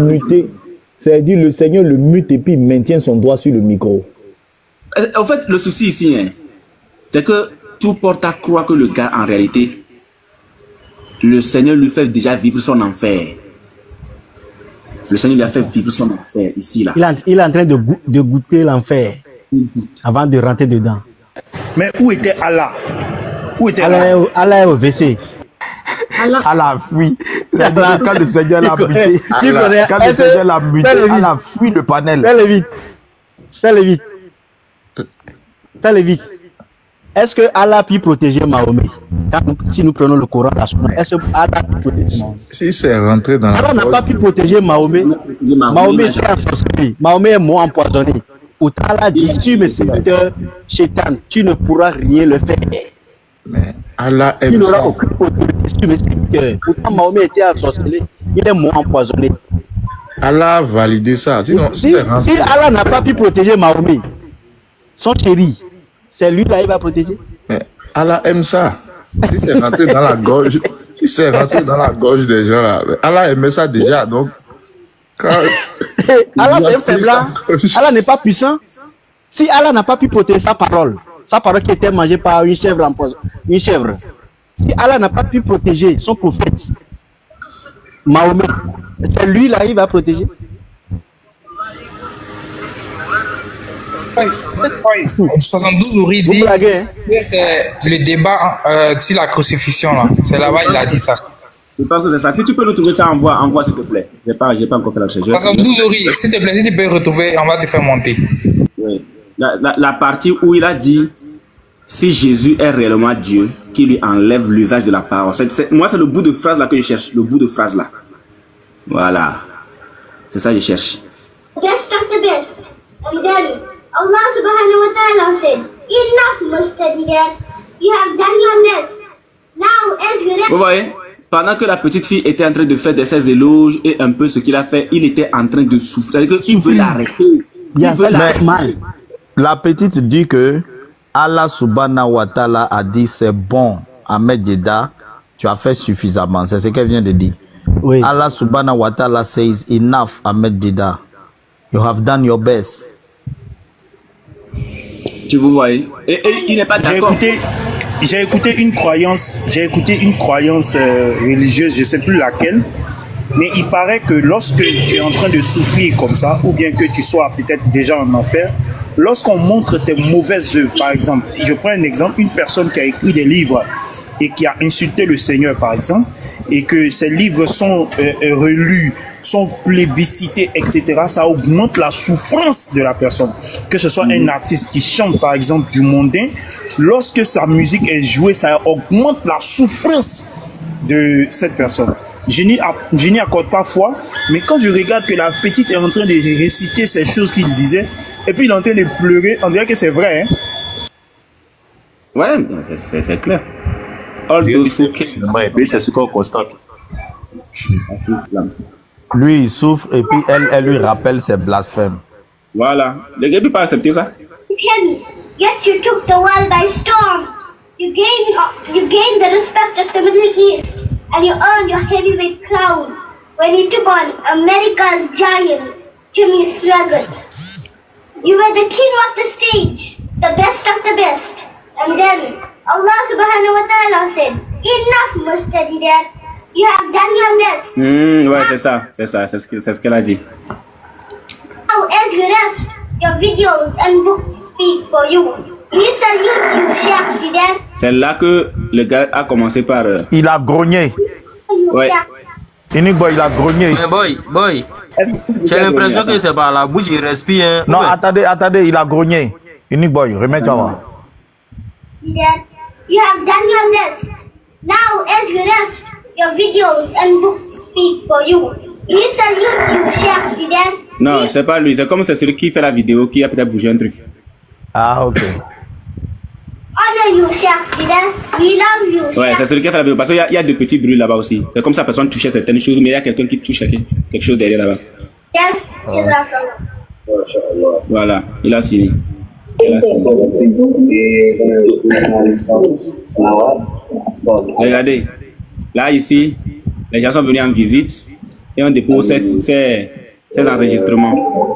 C'est-à-dire, le Seigneur le mute et puis il maintient son doigt sur le micro. En fait, le souci ici, hein, c'est que tout porte à croire que le gars, en réalité, le Seigneur lui fait déjà vivre son enfer. Le Seigneur lui a fait vivre son enfer ici, là. Il est en train de goûter l'enfer avant de rentrer dedans. Mais où était Allah? Où était Allah? Allah est au WC. Allah a fui. Quand le Seigneur l'a muté, quand le Seigneur l'a muté, Allah a fui le panel. Fais-le vite. Est-ce que Allah a pu protéger Mahomet? Si nous prenons le Coran, est-ce que Allah a pu protéger Mahomet? Si c'est rentré dans Allah n'a pas pu protéger Mahomet. Mahomet était ensorcelé. Mahomet est mort empoisonné. Pourtant, Allah dit, sur mes serviteurs, Shaitan, tu ne pourras rien le faire. Mais Allah aime il n'aura ça. aucune autorité sur mes serviteurs. Pourtant, Mahomet était ensorcelé. Il est mort empoisonné. Allah a validé ça. Sinon, Si Allah n'a pas pu protéger Mahomet, son chéri, c'est lui là, il va protéger. Mais Allah aime ça. Si c'est rentré dans la gorge, si c'est rentré dans la gorge des gens là, Allah aimait ça déjà. Donc, quand Allah c'est un faible. Allah n'est pas puissant. Si Allah n'a pas pu protéger sa parole qui était mangée par une chèvre une chèvre. Si Allah n'a pas pu protéger son prophète, Mahomet, c'est lui là, il va protéger. 72 Ouri dit que c'est le débat sur la crucifixion là. C'est là-bas il a dit ça. Je pense que c'est ça. Si tu peux nous trouver ça, envoie s'il te plaît. J'ai pas encore fait la recherche. 72 Ouri, s'il te plaît, si tu peux retrouver, on va te faire monter. Oui. La partie où il a dit si Jésus est réellement Dieu, qui lui enlève l'usage de la parole. Moi, c'est le bout de phrase là que je cherche. Le bout de phrase là. Voilà. C'est ça que je cherche. Best of the best. And then Allah subhanahu wa ta'ala said, enough mustadiyan. You have done your best. Now as you Vous voyez, pendant que la petite fille était en train de faire ses éloges et un peu ce qu'il a fait, il était en train de souffrir. C'est-à-dire qu'il veut l'arrêter. La petite dit que Allah subhanahu wa ta'ala a dit c'est bon, Ahmed Jeddah, tu as fait suffisamment. C'est ce qu'elle vient de dire. Oui. Allah subhanahu wa ta'ala says enough, Ahmed Jeddah. You have done your best. Tu vous voyez? Et il n'est pas d'accord. J'ai écouté une croyance religieuse, je ne sais plus laquelle, mais il paraît que lorsque tu es en train de souffrir comme ça, ou bien que tu sois peut-être déjà en enfer, lorsqu'on montre tes mauvaises œuvres, par exemple, je prends un exemple, une personne qui a écrit des livres et qui a insulté le Seigneur, par exemple, et que ces livres sont relus, sont plébiscités, etc., ça augmente la souffrance de la personne. Que ce soit un artiste qui chante, par exemple, du mondain, lorsque sa musique est jouée, ça augmente la souffrance de cette personne. Je n'y accorde pas foi, mais quand je regarde que la petite est en train de réciter ces choses qu'il disait, et puis il est en train de pleurer, on dirait que c'est vrai. Hein? Ouais, c'est clair. C'est ce qu'on constate. Lui, il souffre et puis elle lui rappelle ses blasphèmes. Voilà. Le gars ne peut pas accepter ça. Yet you took the world by storm. You gained the respect of the Middle East, and you earned your heavyweight crown when you took on America's giant, Jimmy Swaggart. You were the king of the stage, the best of the best. And then Allah subhanahu wa ta'ala said, enough, Mustadi Dad. You have done your best. Ouais, c'est ce qu'elle a dit. Now, as you rest, your videos and books speak for you. We salute you, Sheikh Fidel. C'est là que le gars a commencé par... Il a grogné. Ouais. Unique Boy, il a grogné. Mais boy, j'ai l'impression que c'est par la bouche, il respire. Hein. Non, attendez, il a grogné. Unique Boy, remets-toi voir. Dad, you have done your best. Now, as you rest, your videos and books speak for you. We salute you, Sheikh Fidel. Non, c'est pas lui. C'est comme c'est celui qui fait la vidéo qui a peut-être bougé un truc. Ah, ok. Honor you, Sheikh Fidel. We love you, Sheikh. Ouais, c'est celui qui a fait la vidéo. Parce qu'il y a de petits bruits là-bas aussi. C'est comme ça, personne touchait certaines choses, mais il y a quelqu'un qui touche quelque chose derrière là-bas. Voilà, il a fini. Regardez, là ici, les gens sont venus en visite et on dépose ces enregistrements.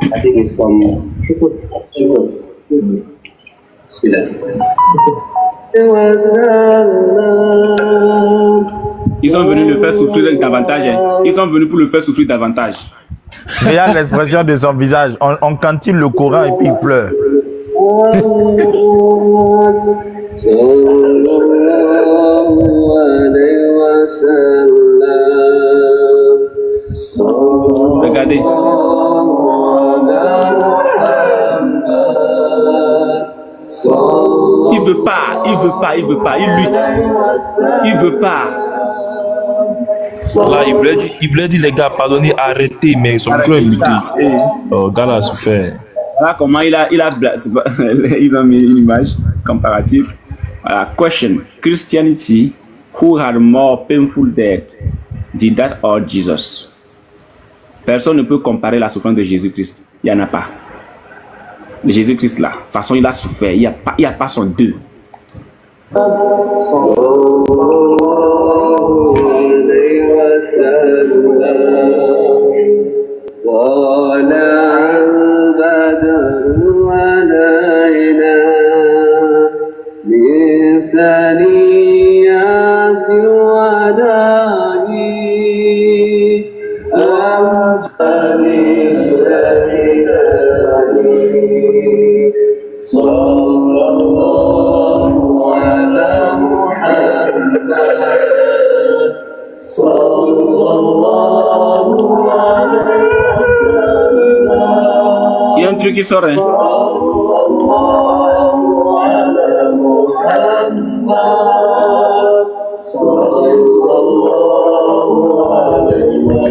Ils sont venus le faire souffrir davantage. Hein. Ils sont venus pour le faire souffrir davantage. Regarde l'expression de son visage. On cantine le Coran et puis il pleure. Regardez. Il veut pas, il lutte. Il veut pas. Là, il voulait dire les gars, pardonnez, arrêtez, mais son micro est muté. Oh, gars a souffert. Voilà comment ils ont mis une image comparative. Voilà, question. Christianity, who had more painful death, did that or Jesus? Personne ne peut comparer la souffrance de Jésus-Christ. Il n'y en a pas. De Jésus-Christ là, de toute façon il a souffert, il n'y a pas son deux. Il y a un truc qui sort, hein.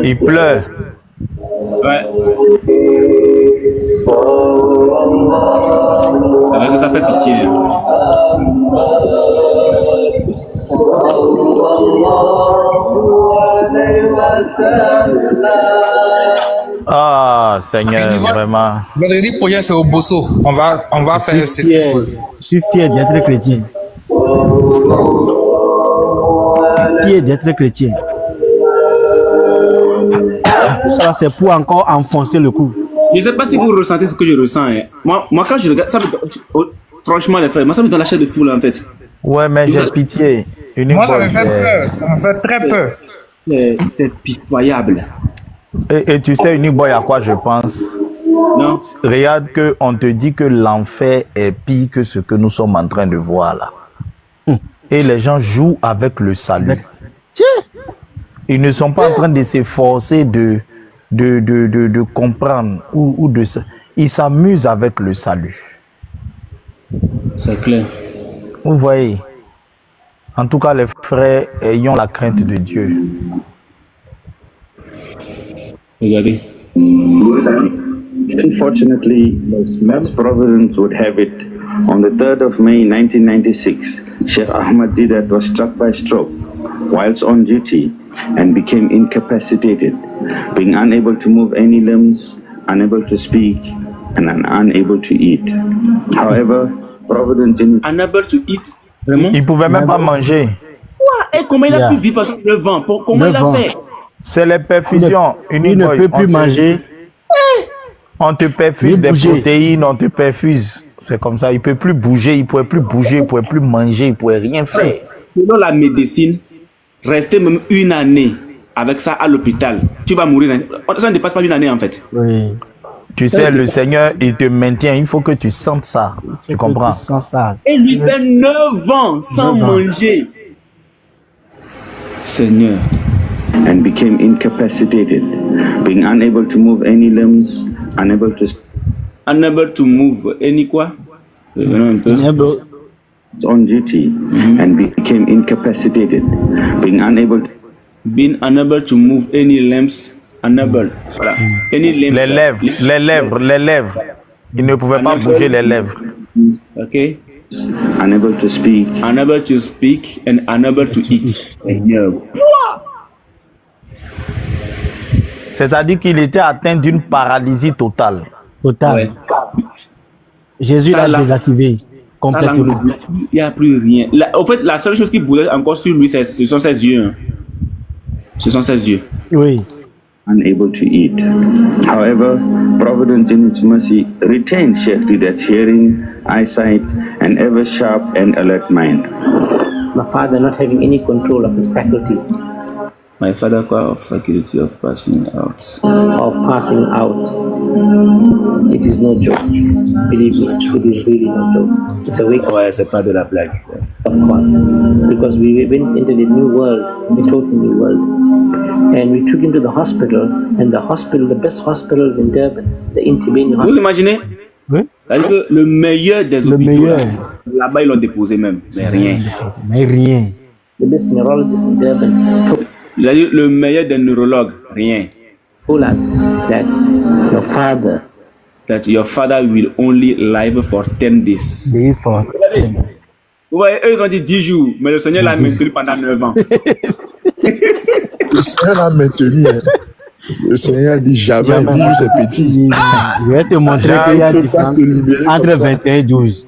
Il pleure. Ouais. C'est vrai que ça fait pitié. Ah, Seigneur, vraiment. Vendredi prochain, c'est au Bosso. On va faire ce Je suis fier d'être chrétien. Fier d'être chrétien. Tout ça, c'est pour encore enfoncer le coup. Je ne sais pas si vous ressentez ce que je ressens. Hein. Moi, quand je regarde, ça franchement, les frères, moi, ça me donne la chair de poule, en fait. Ouais, mais j'ai pitié. Moi, ça me fait peur. Ça me fait très peur. C'est pitoyable. Et tu sais, Unique Boy, à quoi je pense? Non. Regarde qu'on te dit que l'enfer est pire que ce que nous sommes en train de voir là. Et les gens jouent avec le salut. Ils ne sont pas en train de s'efforcer de comprendre ou de ça. Ils s'amusent avec le salut. C'est clair. Vous voyez. En tout cas, les frères, ayons la crainte de Dieu. Regardez. Unfortunately, as Providence would have it, on the 3rd of May 1996, Sheikh Ahmad Didat was struck by stroke whilst on duty and became incapacitated, being unable to move any limbs, unable to speak, and unable to eat. However, Providence in... Unable to eat? Vraiment? Il ne pouvait même pas manger. Et comment il a pu vivre avec le vent? Comment il a fait? C'est les perfusions. Il ne peut plus manger. On te perfuse des protéines, on te perfuse. C'est comme ça, il ne peut plus bouger, il ne pouvait plus bouger, il ne pouvait plus manger, il ne pouvait rien faire. Selon la médecine, rester même une année avec ça à l'hôpital, tu vas mourir. Ça ne dépasse pas une année en fait. Oui. Tu sais, le Seigneur, il te maintient, il faut que tu sentes ça. Tu comprends? Et lui fait 9 ans sans manger. Seigneur. And became incapacitated, being unable to move any limbs, unable to move any quoi? On duty, and became incapacitated, being unable to move any limbs, unable. Voilà. Any limbs. Les lèvres. Il ne pouvait pas bouger les lèvres. Ok. Unable to speak and unable to eat. C'est-à-dire qu'il était atteint d'une paralysie totale. Totale. Ouais. Jésus l'a désactivé complètement. Il n'y a plus rien. En fait, la seule chose qui bougeait encore sur lui, ce sont ses yeux. Ce sont ses yeux. Oui. Unable to eat. However, Providence in its mercy retained Sheikh Didat's hearing, eyesight, and ever sharp and alert mind. My father not having any control of his faculties. My father got faculty of passing out. It is no joke. Believe me, it is really no joke. It's a wake up. Ouais, c'est pas de la blague. Of course. Because we went into the new world, the total new world. And we took him to the hospital, and the best hospitals in Durban, the Intibeni Hospital. Vous imaginez? Oui. Le meilleur des hôpitaux. Là-bas, ils l'ont déposé même. Mais rien. The best neurologist in Durban. Le meilleur des neurologues, rien. Told us that your father will only live for 10 days. Ouais, eux ils ont dit 10 jours, mais le Seigneur l'a maintenu pendant 9 ans. Le Seigneur l'a maintenu. Le Seigneur a dit jamais 10 jours c'est petit. Je vais te montrer qu'il y a différence entre 21 et 12.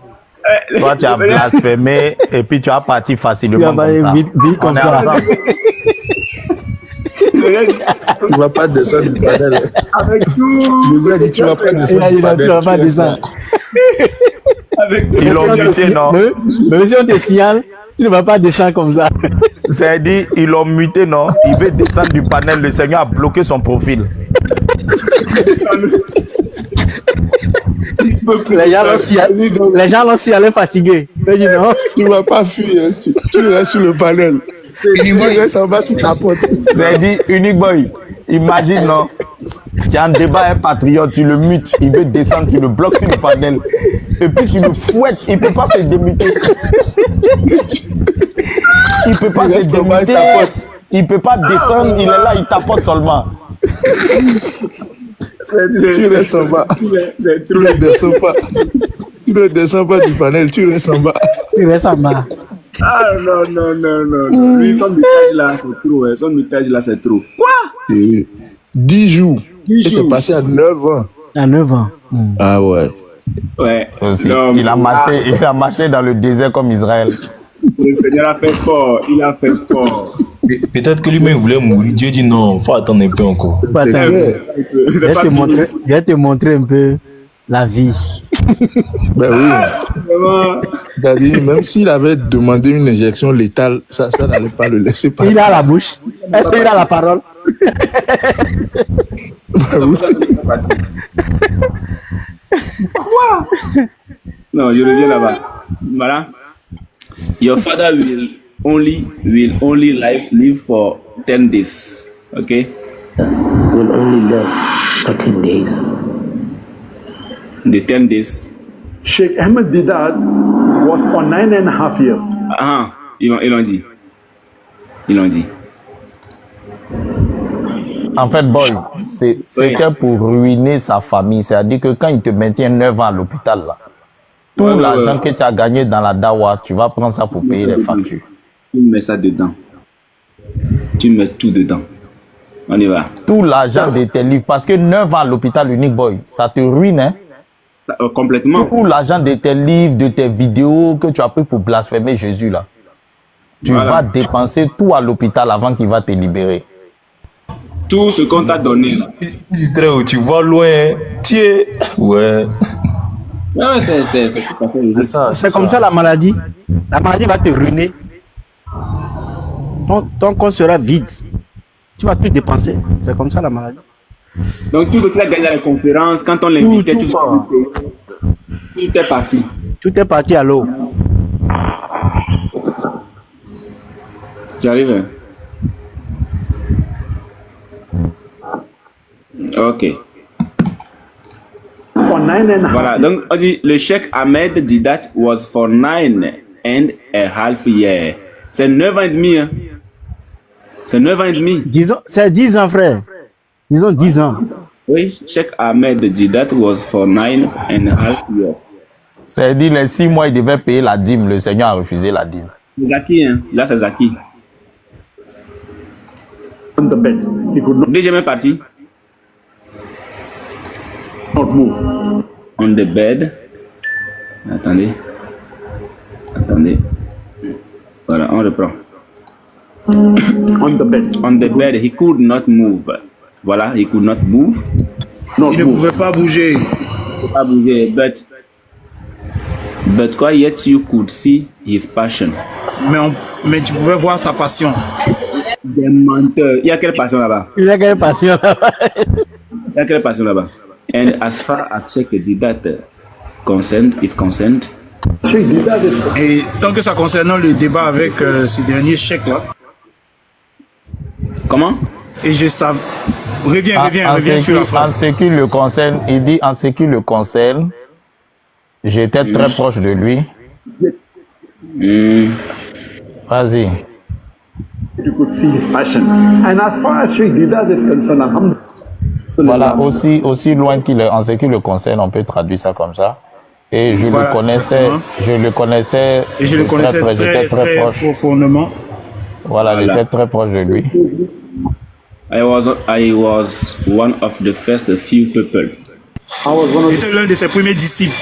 Toi tu as blasphémé et puis tu as parti facilement comme ça. Vite comme ça. Tu vas pas descendre du panel. Avec tout. Je vous ai dit tu vas pas descendre du panel. Tu vas pas descendre. Ils l'ont muté, non? Mais si on te signale, tu ne vas pas descendre comme ça. C'est-à-dire, ils l'ont muté, non? Il veut descendre du panel, le Seigneur a bloqué son profil. Les gens l'ont signalé fatigué. Tu ne vas pas fuir, tu restes sur le panel. Tu restes en bas, tu tapotes. C'est-à-dire, Unique Boy, imagine, non? Tu as un débat, un patriote, tu le mutes, il veut descendre, tu le bloques sur le panel. Et puis tu le fouettes, il ne peut pas se démuter. Il ne peut pas se démuter. Il ne peut pas descendre, il est là, il tapote seulement. Tu restes en bas. Tu ne descends pas. Tu ne descends pas du panel, tu restes en bas. Tu restes en bas. Ah non. Lui, son mutage là, c'est trop. Son mutage là, c'est trop. Quoi? 10 jours. Et c'est passé à 9 ans. À 9 ans. Ah ouais. Ouais. Non, il a marché dans le désert comme Israël. Le Seigneur a fait fort. Il a fait fort. Peut-être que lui-même voulait mourir. Dieu dit non, il faut attendre un peu encore. Je vais te montrer un peu la vie. Ben oui. C'est-à-dire, même s'il avait demandé une injection létale, ça n'allait pas le laisser passer. Il a la bouche. Est-ce qu'il a la parole? Non, je reviens là-bas. Voilà. Your father will only live for 10 days. Okay? Will only live for 10 days. The 10 days. Sheikh Ahmed Didat was for 9.5 years. Ils l'ont dit. Ils l'ont dit. En fait, boy, c'était pour ruiner sa famille. C'est-à-dire que quand il te maintient 9 ans à l'hôpital, là, tout l'argent que tu as gagné dans la dawa, tu vas prendre ça pour payer les factures. Tu mets ça dedans. Tu mets tout dedans. On y va. Tout l'argent de tes livres. Parce que 9 ans à l'hôpital, Unique Boy, ça te ruine, hein? Complètement. Tout l'argent de tes livres, de tes vidéos que tu as pris pour blasphémer Jésus, là. Tu vas dépenser tout à l'hôpital avant qu'il va te libérer. tout ce qu'on t'a donné là. C'est très haut, tu vois loin. Tiens. Ouais. Ouais, c'est tout à fait ça. C'est comme ça la maladie. La maladie va te ruiner. Ton compte sera vide. Tu vas tout dépenser. C'est comme ça la maladie. Donc tout ce qu'il a gagné à la conférence, quand on l'invitait, tout est parti. Tout est parti à l'eau. J'arrive. Ok. Voilà, donc on dit le Cheikh Ahmed Didat was for 9.5 years. C'est 9 ans et demi. Hein. C'est 9 ans et demi. C'est 10 ans, frère. Disons 10 ans. Oui, Cheikh Ahmed Didat was for 9.5 years. C'est-à-dire les 6 mois, il devait payer la dîme. Le Seigneur a refusé la dîme. Zaki, hein. Là c'est Zaki. Deuxième partie. On the bed. Attendez. Voilà, on reprend. On the bed, he could not move. Voilà, he could not move. Il ne pouvait pas bouger. Pas bouger, but yet you could see his passion. Mais tu pouvais voir sa passion. Des menteurs. Il y a quelle passion là-bas? Il y a quelle passion là-bas? Il y a quelle passion là-bas? And as far as Cheikh Didat is concerned. Et tant que ça concerne le débat avec ce dernier chèque là. Comment? Et je savais. Reviens sur la phrase. En ce qui le concerne, il dit en ce qui le concerne, j'étais très proche de lui. Vas-y. You could see his passion. And as far as Sheikh Didat is concerned, voilà, aussi loin qu'il est, en ce qui le concerne, on peut traduire ça comme ça. Et je le connaissais, et je le connaissais très profondément. Voilà, j'étais très proche de lui. I was one of the first few people. J'étais l'un de ses premiers disciples.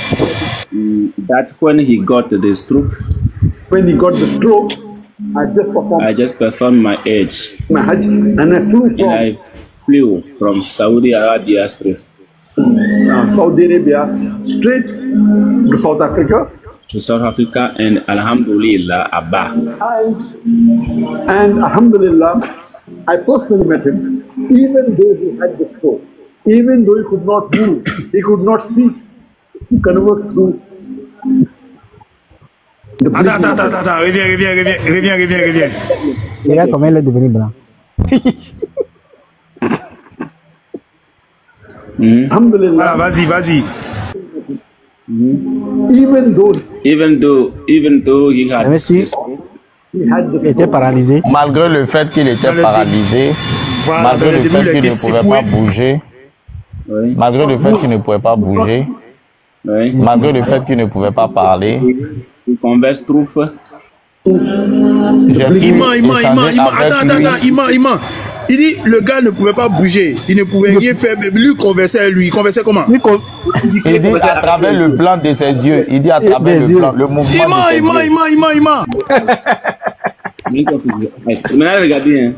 That when he got the stroke, I just performed my Hajj. And I flew from Saudi Arabia straight. Saudi Arabia straight to South Africa. To South Africa, and Alhamdulillah, Abba. And Alhamdulillah, I personally met him, even though he had the stroke, even though he could not move, he could not speak, he conversed through. Attends, reviens. Regarde comment il est devenu blanc. Voilà, vas-y. Even though he had il était paralysé. Malgré le fait qu'il était paralysé, malgré le fait qu'il ne pouvait pas bouger, malgré le fait qu'il ne pouvait pas bouger, malgré le fait qu'il ne pouvait pas parler, il converse trop. Imam. Il dit le gars ne pouvait pas bouger, il ne pouvait rien faire, mais lui conversait, il conversait comment? Il dit à travers le blanc de ses yeux, il dit à travers le blanc, le mouvement de ses yeux. Imam. Maintenant regardez.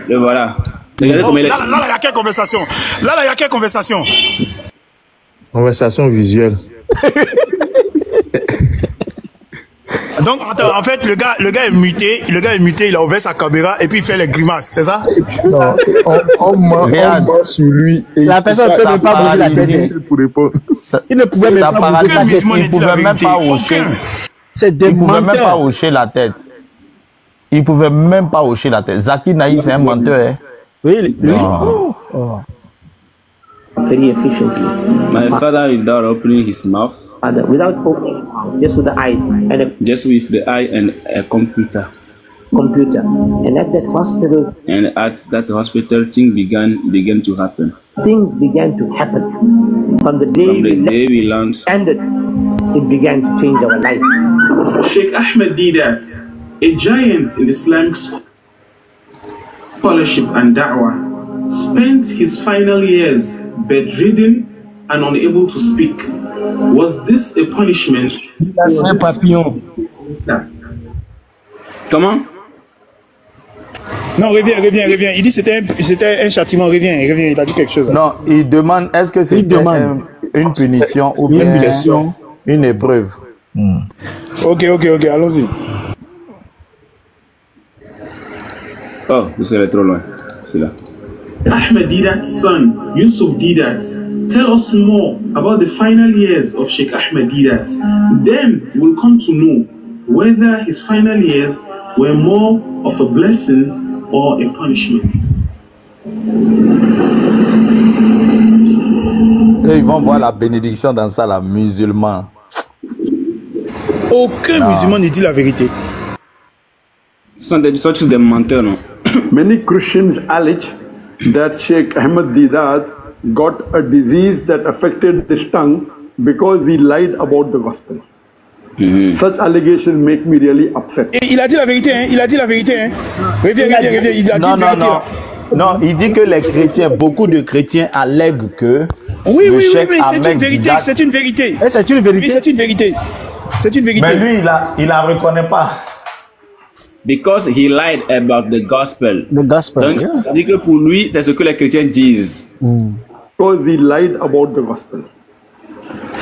Le voilà. Regardez comment il est. Là, il y a quelle conversation? Conversation visuelle. Donc, attends, en fait, le gars est muté, il a ouvert sa caméra et puis il fait les grimaces, c'est ça? Non, on ment sur lui. Et la personne ne peut même pas bouger la tête. Il ne pouvait même pas bouger la tête. Il pouvait même pas hocher. C'est des menteurs. Il pouvait même pas hocher la tête. Il pouvait même pas hocher la tête. Zaki Naï, c'est un menteur. Oui, lui. Very efficiently. My father, without opening his mouth, without opening, just with the eyes and just with the eye and a computer. And at that hospital, things began to happen. Things began to happen. From the day we learned, it began to change our life. Sheikh Ahmed Didat, a giant in Islamic scholarship and da'wah, spent his final years bedridden and unable to speak. Was this a punishment? C'est un papillon. Comment? Non, reviens. Il dit c'était un châtiment, reviens, il a dit quelque chose. Non, il demande, est-ce que c'est une punition ou bien une épreuve? Ok, allons-y. Oh, je serais trop loin. C'est là. Ahmed Didat's son, Yusuf Didat, tell us more about the final years of Sheikh Ahmed Didat. Then we'll come to know whether his final years were more of a blessing or a punishment. Et ils vont voir la bénédiction dans ça, la musulman. Aucun musulman ne dit la vérité. Ce sont des menteurs, non? Many Christians allege that Sheikh Ahmed Didat got a disease that affected his tongue because he lied about the gospel. Such allegations make me really upset. Et il a dit la vérité, hein? Il a dit la vérité, hein? Reviens, il a dit la vérité. Non, il dit que les chrétiens, beaucoup de chrétiens allèguent que oui, mais c'est une vérité, c'est une vérité. C'est une vérité. Oui, c'est une vérité. C'est une vérité. Mais lui, il la reconnaît pas. Because he lied about the gospel. The gospel. Donc, il dit que pour lui, c'est ce que les chrétiens disent. Because he lied about the gospel.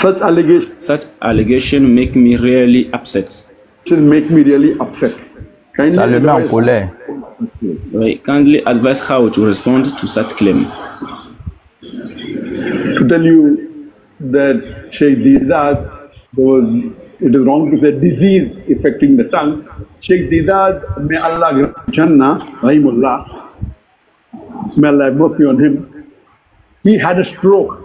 Such allegations make me really upset. Ça le met en colère. Oui, kindly advise how to respond to such claim. To tell you that Sheikh Didat, it is wrong to say disease affecting the tongue. Sheikh Didat, may Allah grant Jannah, Rahimullah, may Allah have mercy on him. He had a stroke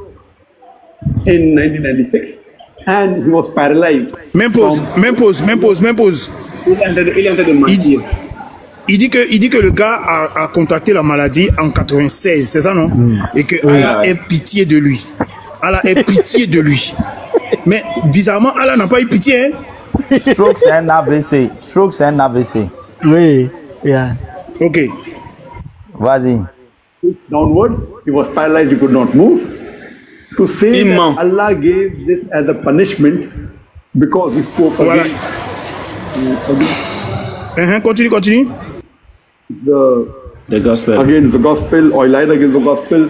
in 1996 and he was paralyzed. Même pause. Il dit que le gars a contracté la maladie en 96, c'est ça non? Et que Allah ait pitié de lui. Allah ait pitié de lui. Mais bizarrement, Allah n'a pas eu pitié. Hein? Stroke, c'est un AVC. Oui. Yeah. Ok. Vas-y. Downward, he was paralyzed, he could not move. To say that Allah gave this as a punishment because he spoke against. Continue. The gospel. Against the gospel, or lied against the gospel,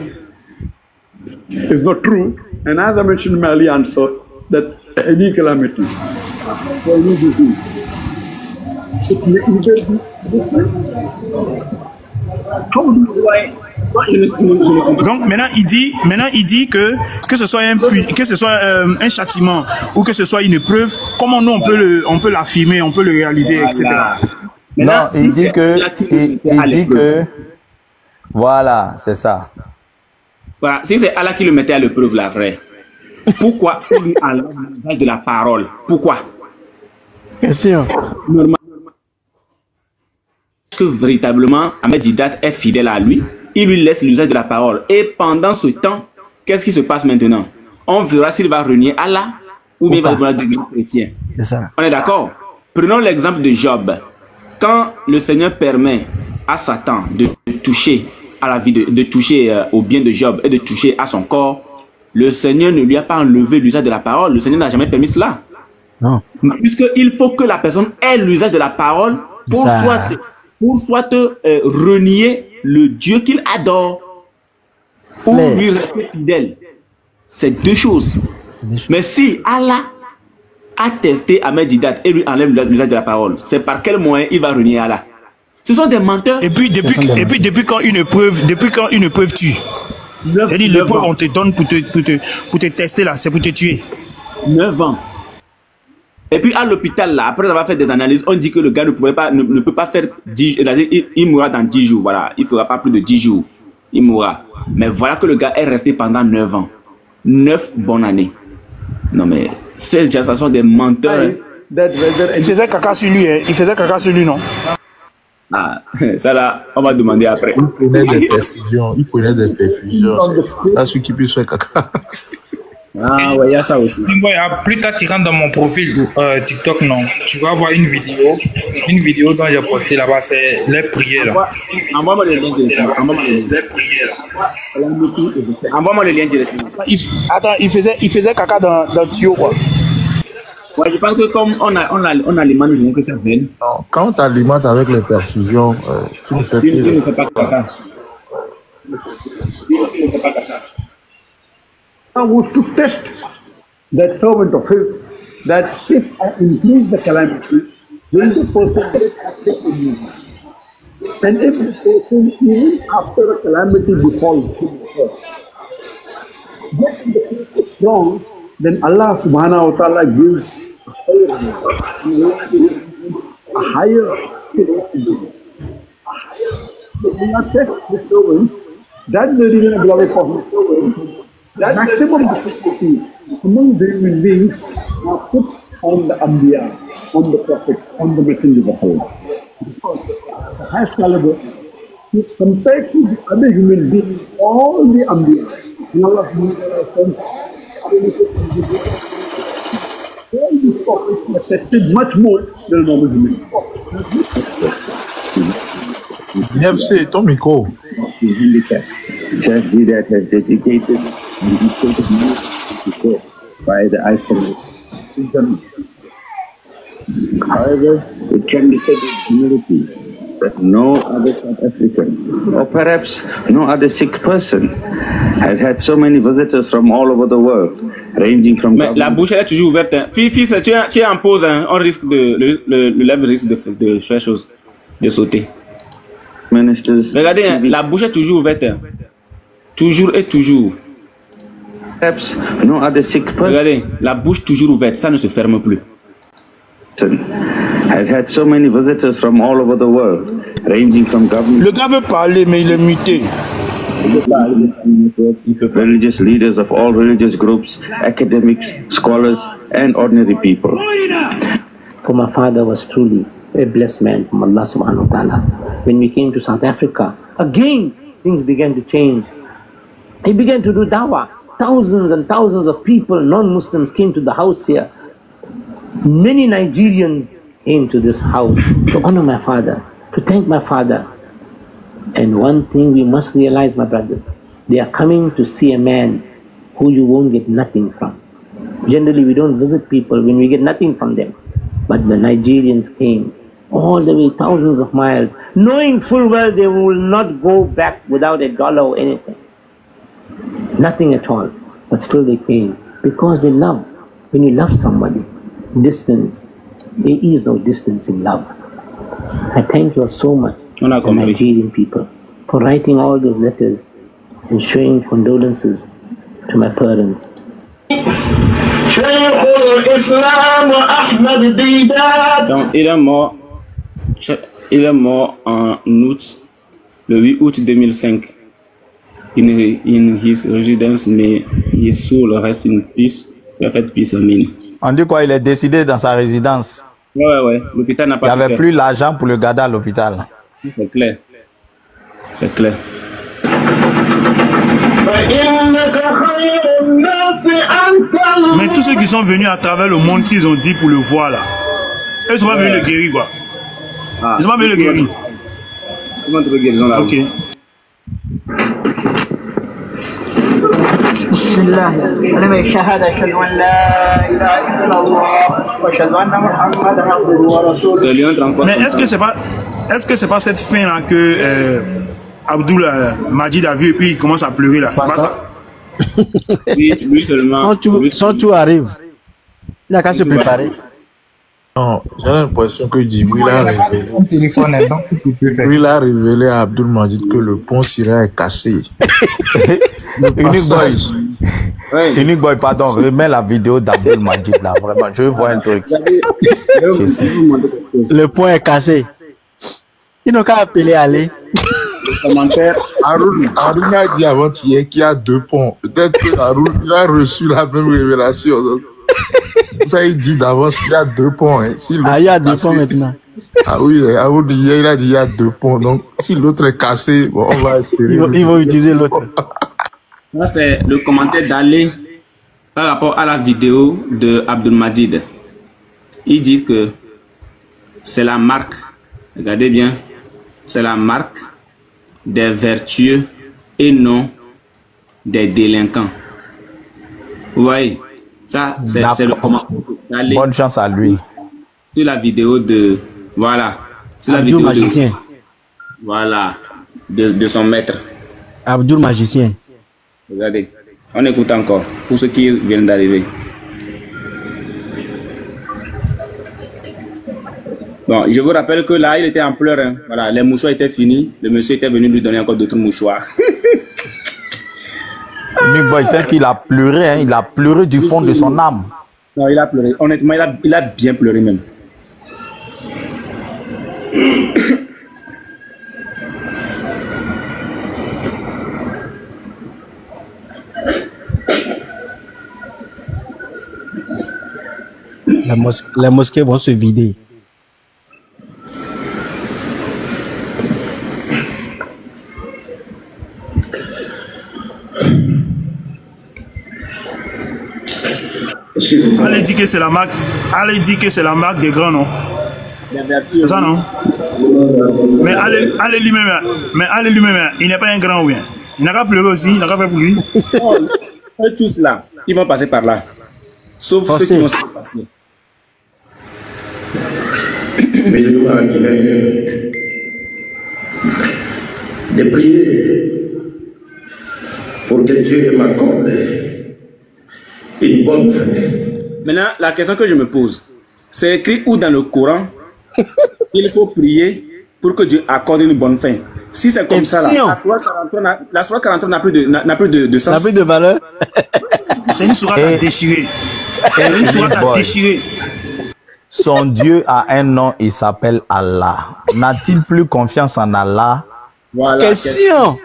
is not true. And as I mentioned in my early answer, that any calamity, or any disease, donc maintenant il dit que ce soit un châtiment ou que ce soit une épreuve, comment nous on peut l'affirmer, on peut le réaliser, etc. Non, il dit que voilà, c'est ça. Voilà, si c'est Allah qui le mettait à l'épreuve, la vraie, pourquoi il a l'usage de la parole? Pourquoi? Question. Normalement, que véritablement Ahmed Didat est fidèle à lui, il lui laisse l'usage de la parole. Et pendant ce temps, qu'est-ce qui se passe maintenant? On verra s'il va renier Allah ou bien il va devenir chrétien. On est d'accord? Prenons l'exemple de Job. Quand le Seigneur permet à Satan de toucher à la vie, de toucher au bien de Job et de toucher à son corps, le Seigneur ne lui a pas enlevé l'usage de la parole. Le Seigneur n'a jamais permis cela. Non. Puisqu'il faut que la personne ait l'usage de la parole pour soit renier le Dieu qu'il adore ou lui rester fidèle. C'est deux choses. Mais si Allah a testé Ahmed Didat et lui enlève l'usage de la parole, c'est par quel moyen il va renier Allah? Ce sont des menteurs. Et puis depuis quand une épreuve tue, c'est-à-dire l'épreuve on te donne pour te tester là, c'est pour te tuer. 9 ans. Et puis à l'hôpital là, après avoir fait des analyses, on dit que le gars ne peut pas faire 10 jours, il mourra dans 10 jours, voilà, il ne fera pas plus de 10 jours, il mourra. Mais voilà que le gars est resté pendant 9 ans. 9 bonnes années. Non mais, ces gens, ce sont des menteurs. Il faisait caca sur lui, hein. Il faisait caca sur lui, non? Ah, ça là, on va demander après. Il prenait des perfusions. À ceux qui puissent faire caca. Ah ouais, il y a ça aussi. Plus tard, tu rentres dans mon profil TikTok, non, tu vas voir une vidéo dont j'ai posté là-bas, c'est les prières. Envoie-moi le lien directement. Envoie-moi le lien directement. Attends, il faisait caca dans le tuyau, quoi. Ouais, je pense que comme on alimente que ça veine. Non, quand tu alimentes avec les perfusions, tu ne fais plus. Tu ne fais pas caca. I was to test that servant of his that if I increase the calamity, will the person get active in me? And if the person, even after a calamity befalls him, yet the faith is strong, then Allah subhanahu wa ta'ala gives a higher test the servant. That's the reason of beloved Prophet. The maximum difficulty among the human beings are put on the Anbiya, on the Prophet, on the Messenger of Allah. Because the highest caliber is compared to the other human beings, all the Anbiya. And Allah sends all these prophets are tested much more than normal human beings. C'est ton micro. Sheikh Didat has dedicated by the iPhone. However, it can be said with humility that no other South African, or perhaps no other Sikh person, has had so many visitors from all over the world, ranging from... Mais la bouche est toujours ouverte. Hein. Fils, tu es en pause, hein. On risque le lèvre risque de faire chose, de sauter. Ministers... Regardez, hein, la bouche est toujours ouverte. Hein. Toujours et toujours. Perhaps no other Sikh person... Regardez, la bouche toujours ouverte, ça ne se ferme plus. Has had so many visitors from all over the world, ranging from government... Le gars veut parler, mais il est muté. Religious leaders of all religious groups, academics, scholars, and ordinary people. For my father was truly a blessed man from Allah subhanahu wa ta'ala. When we came to South Africa, again, things began to change. He began to do dawah. Thousands and thousands of people, non-Muslims, came to the house here. Many Nigerians came to this house to honor my father, to thank my father. And one thing we must realize, my brothers, they are coming to see a man who you won't get nothing from. Generally, we don't visit people when we get nothing from them. But the Nigerians came all the way, thousands of miles, knowing full well they will not go back without $1 or anything. Nothing at all. But still they came because they love. When you love somebody, distance, there is no distance in love. I thank you all so much, the Nigerian people, for writing all those letters and showing condolences to my parents. Donc, il est mort en août, le 8 août 2005. In his residence, mais his soul rest in peace. Perfect peace, amen. On dit quoi, il est décédé dans sa résidence. Ouais. L'hôpital n'a pas. Il n'y avait plus l'argent pour le garder à l'hôpital. C'est clair. C'est clair. Mais tous ceux qui sont venus à travers le monde qu'ils ont dit pour le voir là, ils sont pas venus le guérir quoi. Ils sont pas venus le guérir. Comment tu peux guérir là? Ok. بسم الله كلمة الشهادة أشهد أن لا إله إلا الله وأشهد أن محمدا عبده ورسوله. Mais est-ce que c'est pas cette fin là que Abdoul Majid a vu et puis il commence à pleurer là? C'est pas ça? Oui, seulement. Son tour arrive. Il n'a qu'à se préparer. Non, j'ai l'impression que Djibril a révélé à Abdoul Majid que le pont Sira est cassé. Unique Boy, pardon, remets la vidéo d'Abdoul Majid là, vraiment, je veux voir un truc. Le pont est cassé. Ils n'ont qu'à appeler Ali. Haroun a dit avant-hier qu'il y a 2 ponts. Peut-être que Haroun a reçu la même révélation. Ça, il dit d'avance qu'il y a 2 ponts. Hein. Si il y a 2 ponts maintenant. Ah oui, Haroun hier, il a dit qu'il y a 2 ponts. Donc, si l'autre est cassé, bon, on va espérer. Ils vont utiliser l'autre. Ça, c'est le commentaire d'Ali par rapport à la vidéo de Abdoul Majid. Il dit que c'est la marque, regardez bien, c'est la marque des vertueux et non des délinquants. Vous voyez, Ça, c'est le comment. Bonne chance à lui. Sur la vidéo de... Voilà. Sur la vidéo magicien. Voilà. De son maître. Abdul magicien. Regardez. On écoute encore. Pour ceux qui viennent d'arriver. Bon, je vous rappelle que là, il était en pleurs. Hein. Voilà, les mouchoirs étaient finis. Le monsieur était venu lui donner encore d'autres mouchoirs. Big Boy, c'est qu'il a pleuré. Hein. Il a pleuré du fond de son âme. Non, il a pleuré. Honnêtement, il a bien pleuré même. Les mosquées vont se vider. Allez dire que c'est la marque. Allez dire que c'est la marque des grands, non? C'est ça, non? Mais allez lui-même, il n'est pas un grand ou bien. Il n'a qu'à pleurer aussi, il n'a qu'à faire pour lui. Tous là, ils vont passer par là. Sauf ceux qui vont se passer. Mais je crois qu'il est de prier pour que Dieu m'accorde une bonne fin. Maintenant, la question que je me pose, c'est écrit où dans le Coran qu'il faut prier pour que Dieu accorde une bonne fin. Si c'est comme ça, là, la sourate 43 n'a plus de sens. N'a plus de valeur. C'est une sourate à déchirer. C'est une sourate à déchirer. Son Dieu a un nom, il s'appelle Allah. N'a-t-il plus confiance en Allah? Voilà, question.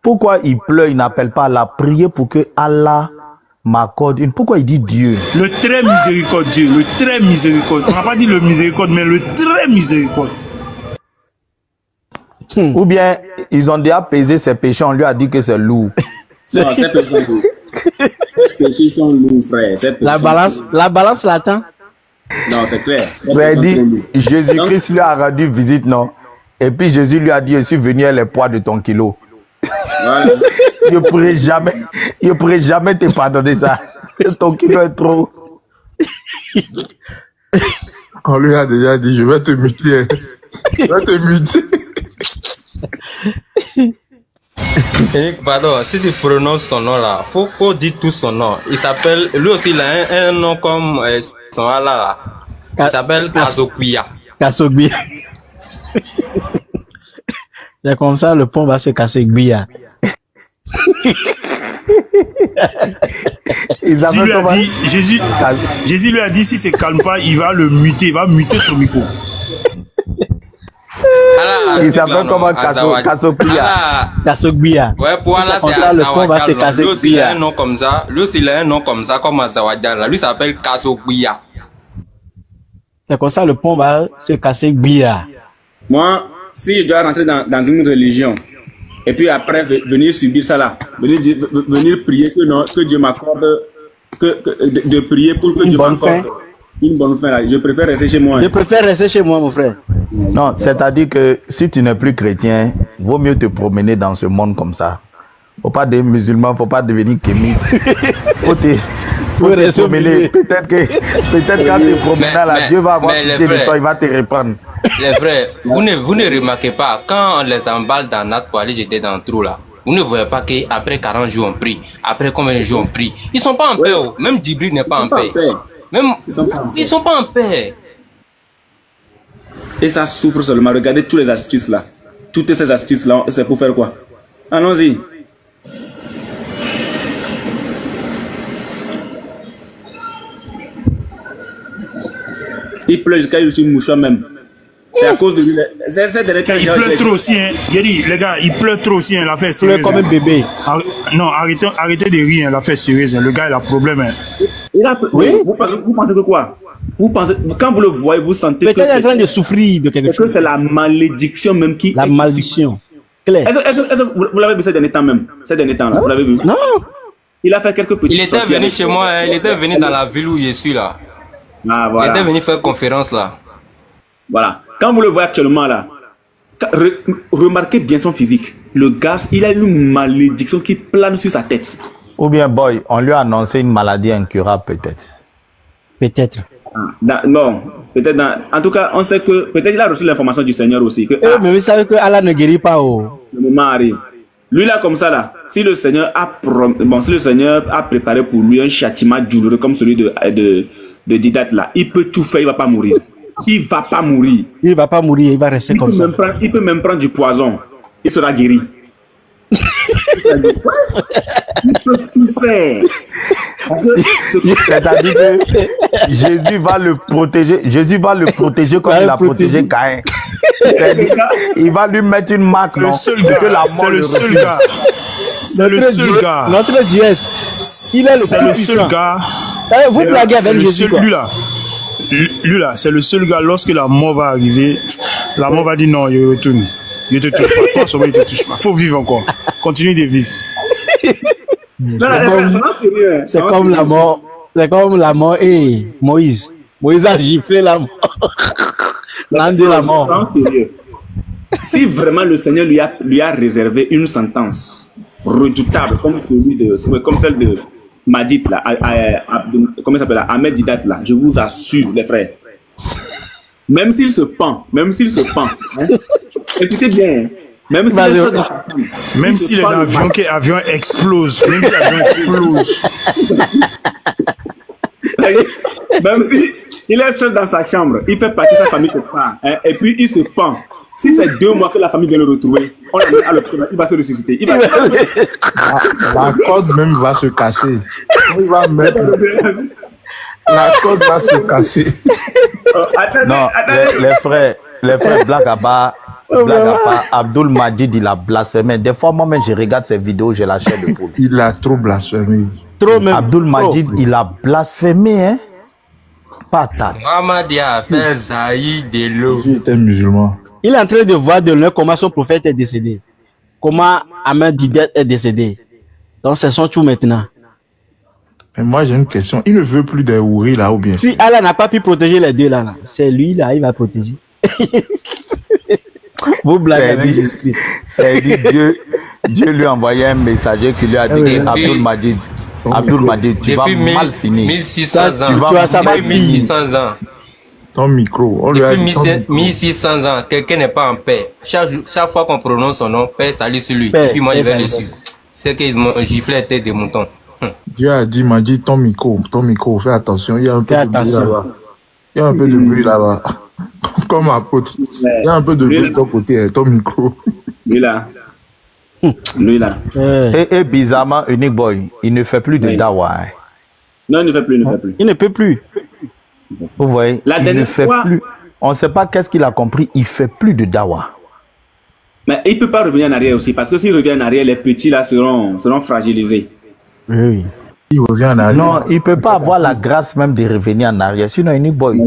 Pourquoi il pleure, il n'appelle pas Allah? Prier pour que Allah m'accorde une. Pourquoi il dit Dieu? Le très miséricordieux, le très miséricordieux. On n'a pas dit le miséricorde, mais le très miséricordieux. Ou bien ils ont déjà pesé ses péchés, on lui a dit que c'est lourd. Non, c'est péchés. Ces péchés sont lourds, frère. La balance l'attend. Non, c'est clair. Il dit, Jésus-Christ lui a rendu visite, non? Et puis Jésus lui a dit, je suis venu avec les poids de ton kilo. Voilà. Je ne pourrais jamais te pardonner ça. Ton kilo est trop. On lui a déjà dit, je vais te muter. Je vais te muter. Pardon, si tu prononces son nom là, faut dire tout son nom. Il s'appelle, lui aussi il a un nom comme son Allah là. Il s'appelle Kasokuya. Kasokuya. C'est comme ça le pont va se casser Guya. Jésus lui a dit si c'est calme pas, il va le muter, il va muter son micro. Il s'appelle comment? Kasokuya. Ouais, pour Allah c'est Azawadjal. Lui aussi il a un nom comme ça. Lui aussi il a un nom comme ça comme Azawadjal. Lui s'appelle Kasokuya. C'est comme ça le pont va se casser Guya. Moi, si je dois rentrer dans une religion et puis après venir subir ça là, venir prier que Dieu m'accorde, de prier pour que Dieu m'accorde une bonne fin là, je préfère rester chez moi. Je préfère rester chez moi, mon frère. Non, c'est-à-dire que si tu n'es plus chrétien, vaut mieux te promener dans ce monde comme ça. Faut pas devenir musulman, faut pas devenir kémite. Faut te promener. Peut-être quand tu es promené là, Dieu va avoir pitié de toi, il va te reprendre. Les frères, vous ne remarquez pas, quand on les emballe dans notre pour aller jeter dans le trou là, vous ne voyez pas qu'après 40 jours on prie, après combien de jours on prie, ils sont pas en paix, même Djibril n'est pas en paix. Même, ils sont pas en paix. Et ça souffre seulement. Regardez toutes les astuces là. Toutes ces astuces là, c'est pour faire quoi? Allons-y. Il pleut jusqu'à une mouchoir même. C'est à cause de lui. Il pleut trop aussi, hein. J'ai dit, les gars, il pleut trop aussi, hein. L'affaire sérieuse. Il pleut comme un bébé. Non, arrêtez de rire, hein. L'affaire sérieuse. Hein. Le gars, il a problème. Hein. Oui. Vous pensez que quoi? Vous pensez, quand vous le voyez, vous sentez que. Peut-être qu'il est en train de souffrir de quelque chose. C'est la malédiction même qui. La malédiction. Claire. Vous l'avez vu ces derniers temps même? Ces derniers temps là, vous l'avez vu? Non. Il a fait quelques petits. Il était venu chez moi, hein. Il était venu dans la ville où je suis là. Ah, voilà. Il était venu faire conférence là. Voilà. Quand vous le voyez actuellement là, remarquez bien son physique. Le gars, il a une malédiction qui plane sur sa tête. Ou bien, boy, on lui a annoncé une maladie incurable, peut-être. Peut-être. Non, peut-être. En tout cas, on sait que peut-être il a reçu l'information du Seigneur aussi. Que, mais vous savez que Allah ne guérit pas. Le moment arrive. Lui là, comme ça là, si le Seigneur a préparé pour lui un châtiment douloureux comme celui de Didat là, il peut tout faire, il va pas mourir. Il va pas mourir. Il va pas mourir, il va rester comme ça. Il peut même prendre du poison. Il sera guéri. Il peut tout faire. C'est-à-dire que Jésus va le protéger. Jésus va le protéger comme il a protégé Caïn. Il va lui mettre une marque. C'est le seul gars. C'est le seul gars. Notre Dieu, il est le C'est le seul gars. Vous blaguez avec Jésus. Lui là, c'est le seul gars. Lorsque la mort va arriver, la mort va dire non, il retourne. Il ne te touche pas. Toi, il ne te touche pas. Faut vivre encore. Continue de vivre. C'est comme la mort. C'est comme la mort et Moïse. Moïse a giflé la mort. L'âne de la mort. Si vraiment le Seigneur lui a réservé une sentence redoutable comme celle de Madid là, comment il s'appelle, Ahmed Didat là, je vous assure les frères, même s'il se pend, hein, écoutez bien, même s'il est dans l'avion, que l'avion explose, même si l'avion explose, même si il est seul dans sa chambre, il fait partie de sa famille quelque part, hein, et puis il se pend. Si c'est 2 mois que la famille vient le retrouver, on l'amène à l'hôpital, il va se ressusciter. La corde même va se casser. Il va mettre... La corde va se casser. Non, les frères blague à part, Abdul Majid, il a blasphémé. Des fois, moi-même, je regarde ces vidéos, j'ai la chair de poule. Il a trop blasphémé. Abdul Majid, il a blasphémé, hein. Patate. Mohamed a fait Zaïd de l'eau. Il était musulman. Il est en train de voir de loin comment son prophète est décédé. Comment Ahmed Didat est décédé. Donc c'est son tour maintenant. Mais moi j'ai une question. Il ne veut plus des houris là ou bien? Si Allah n'a pas pu protéger les deux là, c'est lui là, il va protéger. Vous blaguez avec Jésus-Christ. C'est-à-dire Dieu lui a envoyé un messager qui lui a dit Abdul Majid, tu vas mal finir. 1600 ans. Tu vas depuis 1600 ans. Ton micro. On lui a dit 1600 ans, quelqu'un n'est pas en paix. Chaque fois qu'on prononce son nom, paix, salut sur lui. Et puis moi, je vais le suivre. C'est qu'ils m'ont giflé la tête de mouton. Dieu a dit, m'a dit ton micro, fais attention. Il y a un peu de bruit là-bas. Il y a un peu de bruit là-bas. Comme apôtre. Il y a un peu de bruit de ton côté, ton micro. Lui là. Et bizarrement, Unique Boy, il ne fait plus de dawa. Hein. Non, il ne fait plus, Il ne peut plus. Vous voyez, il ne fait plus. On ne sait pas qu'est-ce qu'il a compris. Il ne fait plus de dawa. Mais il ne peut pas revenir en arrière aussi. Parce que s'il revient en arrière, les petits là seront fragilisés. Oui. Il revient en arrière. Non, il ne peut pas avoir la grâce même de revenir en arrière. Sinon, Unique Boy,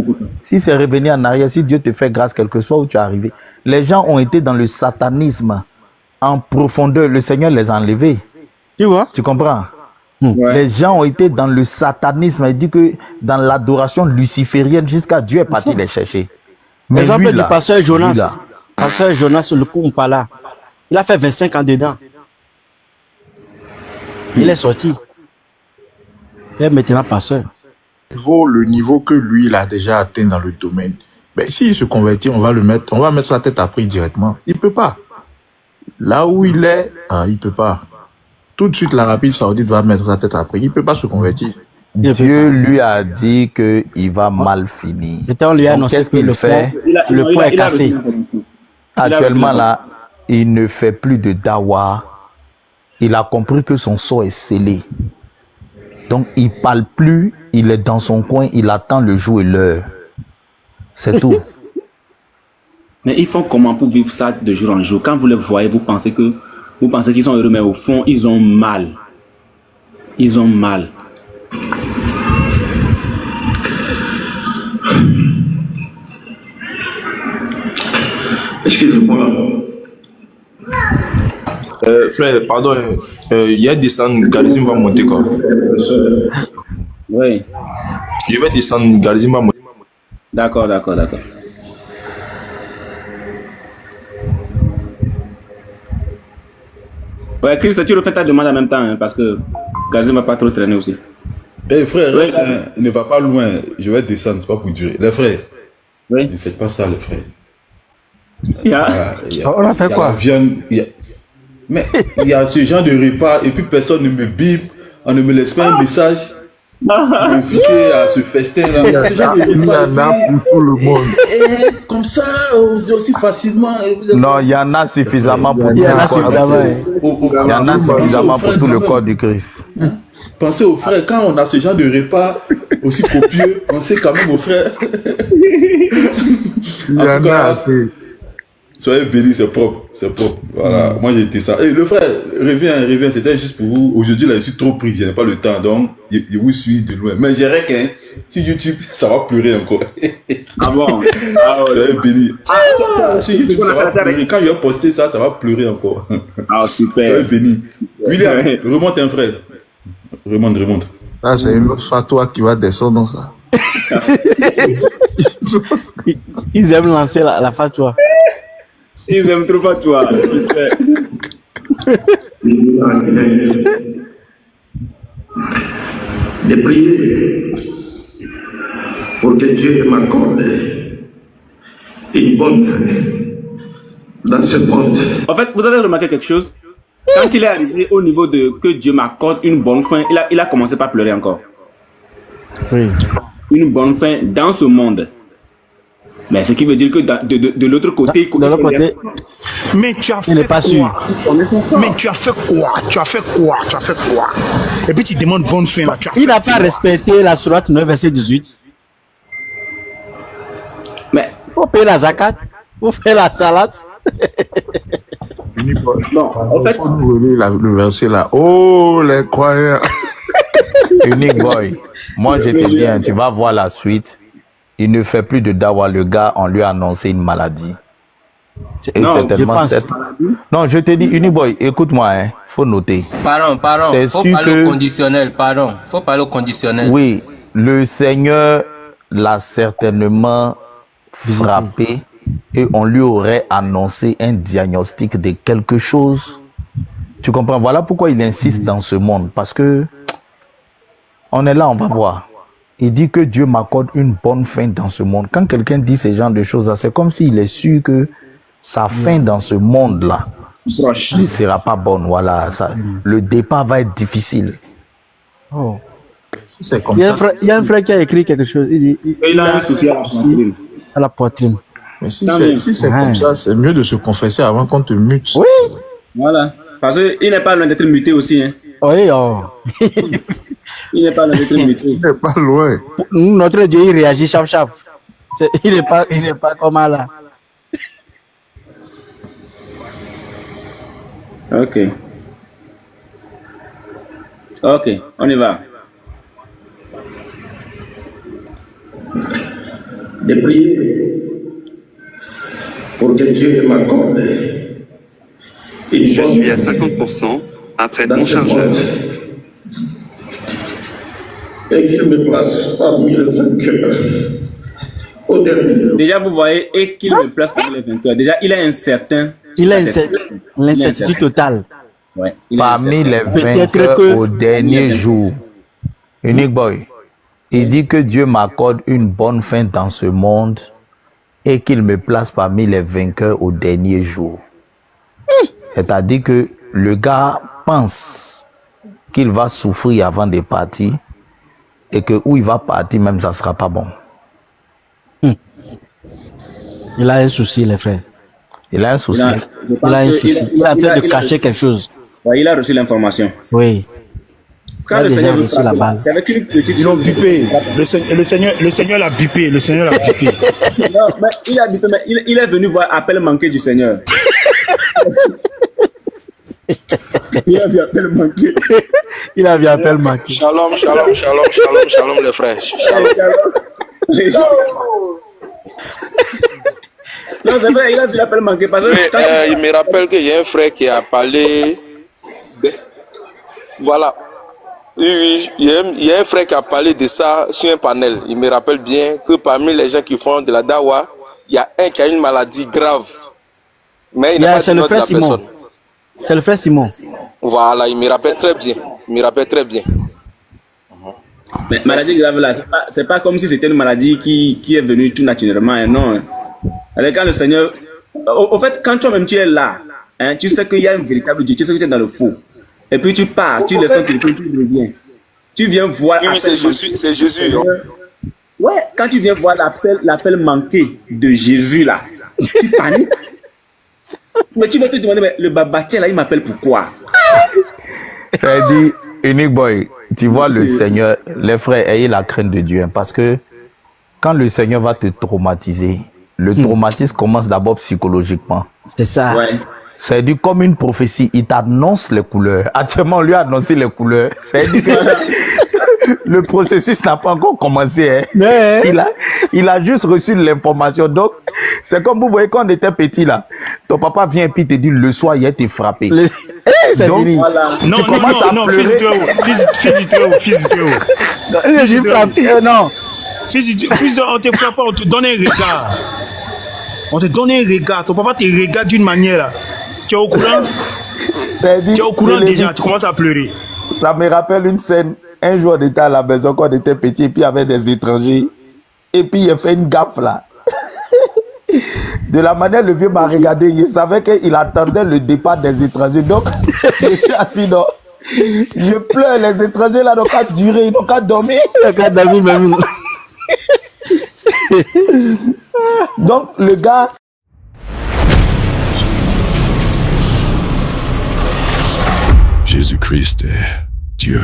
si c'est revenir en arrière, si Dieu te fait grâce, quel que soit où tu es arrivé, les gens ont été dans le satanisme en profondeur. Le Seigneur les a enlevés. Tu vois? Tu comprends? Les gens ont été dans le satanisme. Il dit que dans l'adoration luciférienne, jusqu'à Dieu est parti les chercher. Mais exemple du pasteur Jonas. Pasteur Jonas, le Kumpala. Il a fait 25 ans dedans. Il est sorti. Il est maintenant pasteur. Le niveau que lui, il a déjà atteint dans le domaine. Mais s'il se convertit, on va mettre sa tête à prix directement. Il ne peut pas. Là où il est, il ne peut pas. Tout de suite, l'Arabie Saoudite va mettre sa tête à prix. Il ne peut pas se convertir. Dieu lui a dit qu'il va mal finir. Qu'est-ce qu'il fait? Le point est cassé. Actuellement, là, il ne fait plus de dawa. Il a compris que son sort est scellé. Donc, il ne parle plus. Il est dans son coin. Il attend le jour et l'heure. C'est tout. Mais ils font comment pour vivre ça de jour en jour? Quand vous les voyez, vous pensez qu'ils sont heureux, mais au fond, ils ont mal. Ils ont mal. Excusez-moi. Frère, pardon, il y a descendre, Garizim va monter quoi? Oui. Je vais descendre, Garizim va monter. D'accord. Ouais, Chris, tu refais ta demande en même temps, hein, parce que Gazé m'a pas trop traîné aussi. Eh frère, ne va pas loin. Je vais descendre, c'est pas pour durer. Les frères, ne faites pas ça, les frères. On a fait quoi? Mais il y a ce genre de repas et puis personne ne me bip, on ne me laisse pas un message. Invité à ce festin-là. Il y en a pour tout le monde. Comme ça, aussi facilement. Non, il y en a suffisamment pour tout le corps. Il y en a suffisamment pour tout le corps du Christ. Pensez aux frères, quand on a ce genre de repas aussi copieux, on sait quand même aux frères. Il y en a assez. Soyez bénis, c'est propre, c'est propre. Voilà, moi j'ai été ça. Et le frère, reviens, c'était juste pour vous. Aujourd'hui là, je suis trop pris, je n'ai pas le temps, donc je vous suis de loin. Mais j'ai rien qu'un, sur YouTube, ça va pleurer encore. Ah bon? Soyez bénis. Sur YouTube, ça va pleurer. Quand je vais poster ça, ça va pleurer encore. Ah super. Soyez bénis. William, remonte un frère. Remonte. Là, c'est une autre fatwa qui va descendre dans ça. Ils aiment lancer la fatwa. Ils aiment trop pas toi. De prier pour que Dieu m'accorde une bonne fin dans ce monde. En fait, vous avez remarqué quelque chose? Quand il est arrivé au niveau de que Dieu m'accorde une bonne fin, il a commencé par pleurer encore. Oui. Une bonne fin dans ce monde. Mais ce qui veut dire que de l'autre côté, mais tu as fait quoi? Mais tu as fait quoi? Et puis tu demandes bonne fin là. Il n'a pas respecté la sourate 9 verset 18. Mais faut payer la zakat, faut faire la salade. Non, en fait, faut nous relire le verset là. Oh les croyants. Unique boy. Moi je te dis, tu vas voir la suite. Il ne fait plus de dawa, le gars, on lui a annoncé une maladie. Et non, certainement cette... Non, je te dis, Uniboy, écoute-moi, hein, faut noter. Pardon, faut parler au conditionnel, faut parler au conditionnel. Oui, le Seigneur l'a certainement frappé et on lui aurait annoncé un diagnostic de quelque chose. Tu comprends? Voilà pourquoi il insiste dans ce monde, parce que on est là, on va voir. Il dit que Dieu m'accorde une bonne fin dans ce monde. Quand quelqu'un dit ce genre de choses-là, c'est comme s'il est sûr que sa fin dans ce monde-là ne sera pas bonne. Voilà, ça, le départ va être difficile. Oh. Si c'est comme il y a un frère qui a écrit quelque chose. Il dit il a un souci à la poitrine. Mais si c'est comme ça, c'est mieux de se confesser avant qu'on te mute. Oui. Voilà. Parce qu'il n'est pas loin d'être muté aussi. Hein. Oui, oh. Il n'est pas loin d'être muté. Il n'est pas loin. Notre Dieu, il réagit chap. Il n'est pas comme là. Ok, on y va. De prier pour que Dieu m'accorde. Je suis à 50% après mon chargeur. Et qu'il me place parmi les vainqueurs. Déjà, vous voyez, et qu'il me place parmi les vainqueurs. Déjà, il est incertain. Il a l'incertitude totale. Ouais, parmi les vainqueurs au dernier jour. Unique boy. Il dit que Dieu m'accorde une bonne fin dans ce monde et qu'il me place parmi les vainqueurs au dernier jour. C'est-à-dire que le gars pense qu'il va souffrir avant de partir et que où il va partir même ça sera pas bon. Il a un souci, les frères. Il a un souci. Il a un souci. Il est en train de cacher quelque chose. Ouais, il a reçu l'information. Oui. Quand le Seigneur veut frapper, c'est avec une petite... Ils l'ont bipé. Le Seigneur l'a bipé. Le Seigneur l'a bipé. Non, mais il a bipé, mais il est venu voir appel manqué du Seigneur. Il a vu appel manqué. Il a vu appel manqué. Shalom les frères. Shalom. Non, c'est vrai, il a vu l'appel manqué. Parce que il me rappelle qu'il y a un frère qui a parlé de... Voilà. Oui, il y a un frère qui a parlé de ça sur un panel. Il me rappelle bien que parmi les gens qui font de la dawa, il y a un qui a une maladie grave. Mais il n'a pas dit le nom de la personne. C'est le frère Simon. Voilà, il me rappelle très bien. Je me rappelle très bien. Mais maladie grave là, c'est pas comme si c'était une maladie qui est venue tout naturellement, hein, non. Alors, quand le Seigneur... Au fait, quand toi-même tu es là, hein, tu sais qu'il y a un véritable Dieu, tu sais que tu es dans le faux. Et puis tu pars, tu laisses ton téléphone, tu reviens. Tu viens voir... Oui, c'est Jésus. Ouais, quand tu viens voir l'appel manqué de Jésus là, tu paniques. Mais tu vas te demander, mais le babatier là, il m'appelle pourquoi? Ça dit, Unique Boy, tu vois le Seigneur, les frères, ayez la crainte de Dieu, hein, parce que quand le Seigneur va te traumatiser, le traumatisme commence d'abord psychologiquement. C'est ça. Ouais. C'est dit comme une prophétie, il t'annonce les couleurs. Actuellement, on lui a annoncé les couleurs. C'est dit que le processus n'a pas encore commencé. Hein. Mais... Il a juste reçu l'information. Donc, c'est comme vous voyez quand on était petit là. Ton papa vient et puis te dit le soir, il a été frappé. Donc, fini. Voilà. Non, fils on te frappe pas, on te donne un regard. On te donne un regard. Ton papa te regarde d'une manière là. Tu es au courant? Tu es au courant déjà, tu commences à pleurer. Ça me rappelle une scène. Un jour, on était à la maison quand on était petit, et puis il y avait des étrangers. Et puis il a fait une gaffe là. De la manière le vieux m'a regardé, il savait qu'il attendait le départ des étrangers. Donc, je suis assis là. Je pleure, les étrangers là n'ont qu'à durer, ils n'ont qu'à dormir. Ils n'ont qu'à dormir même. Donc, le gars... Jésus-Christ est Dieu.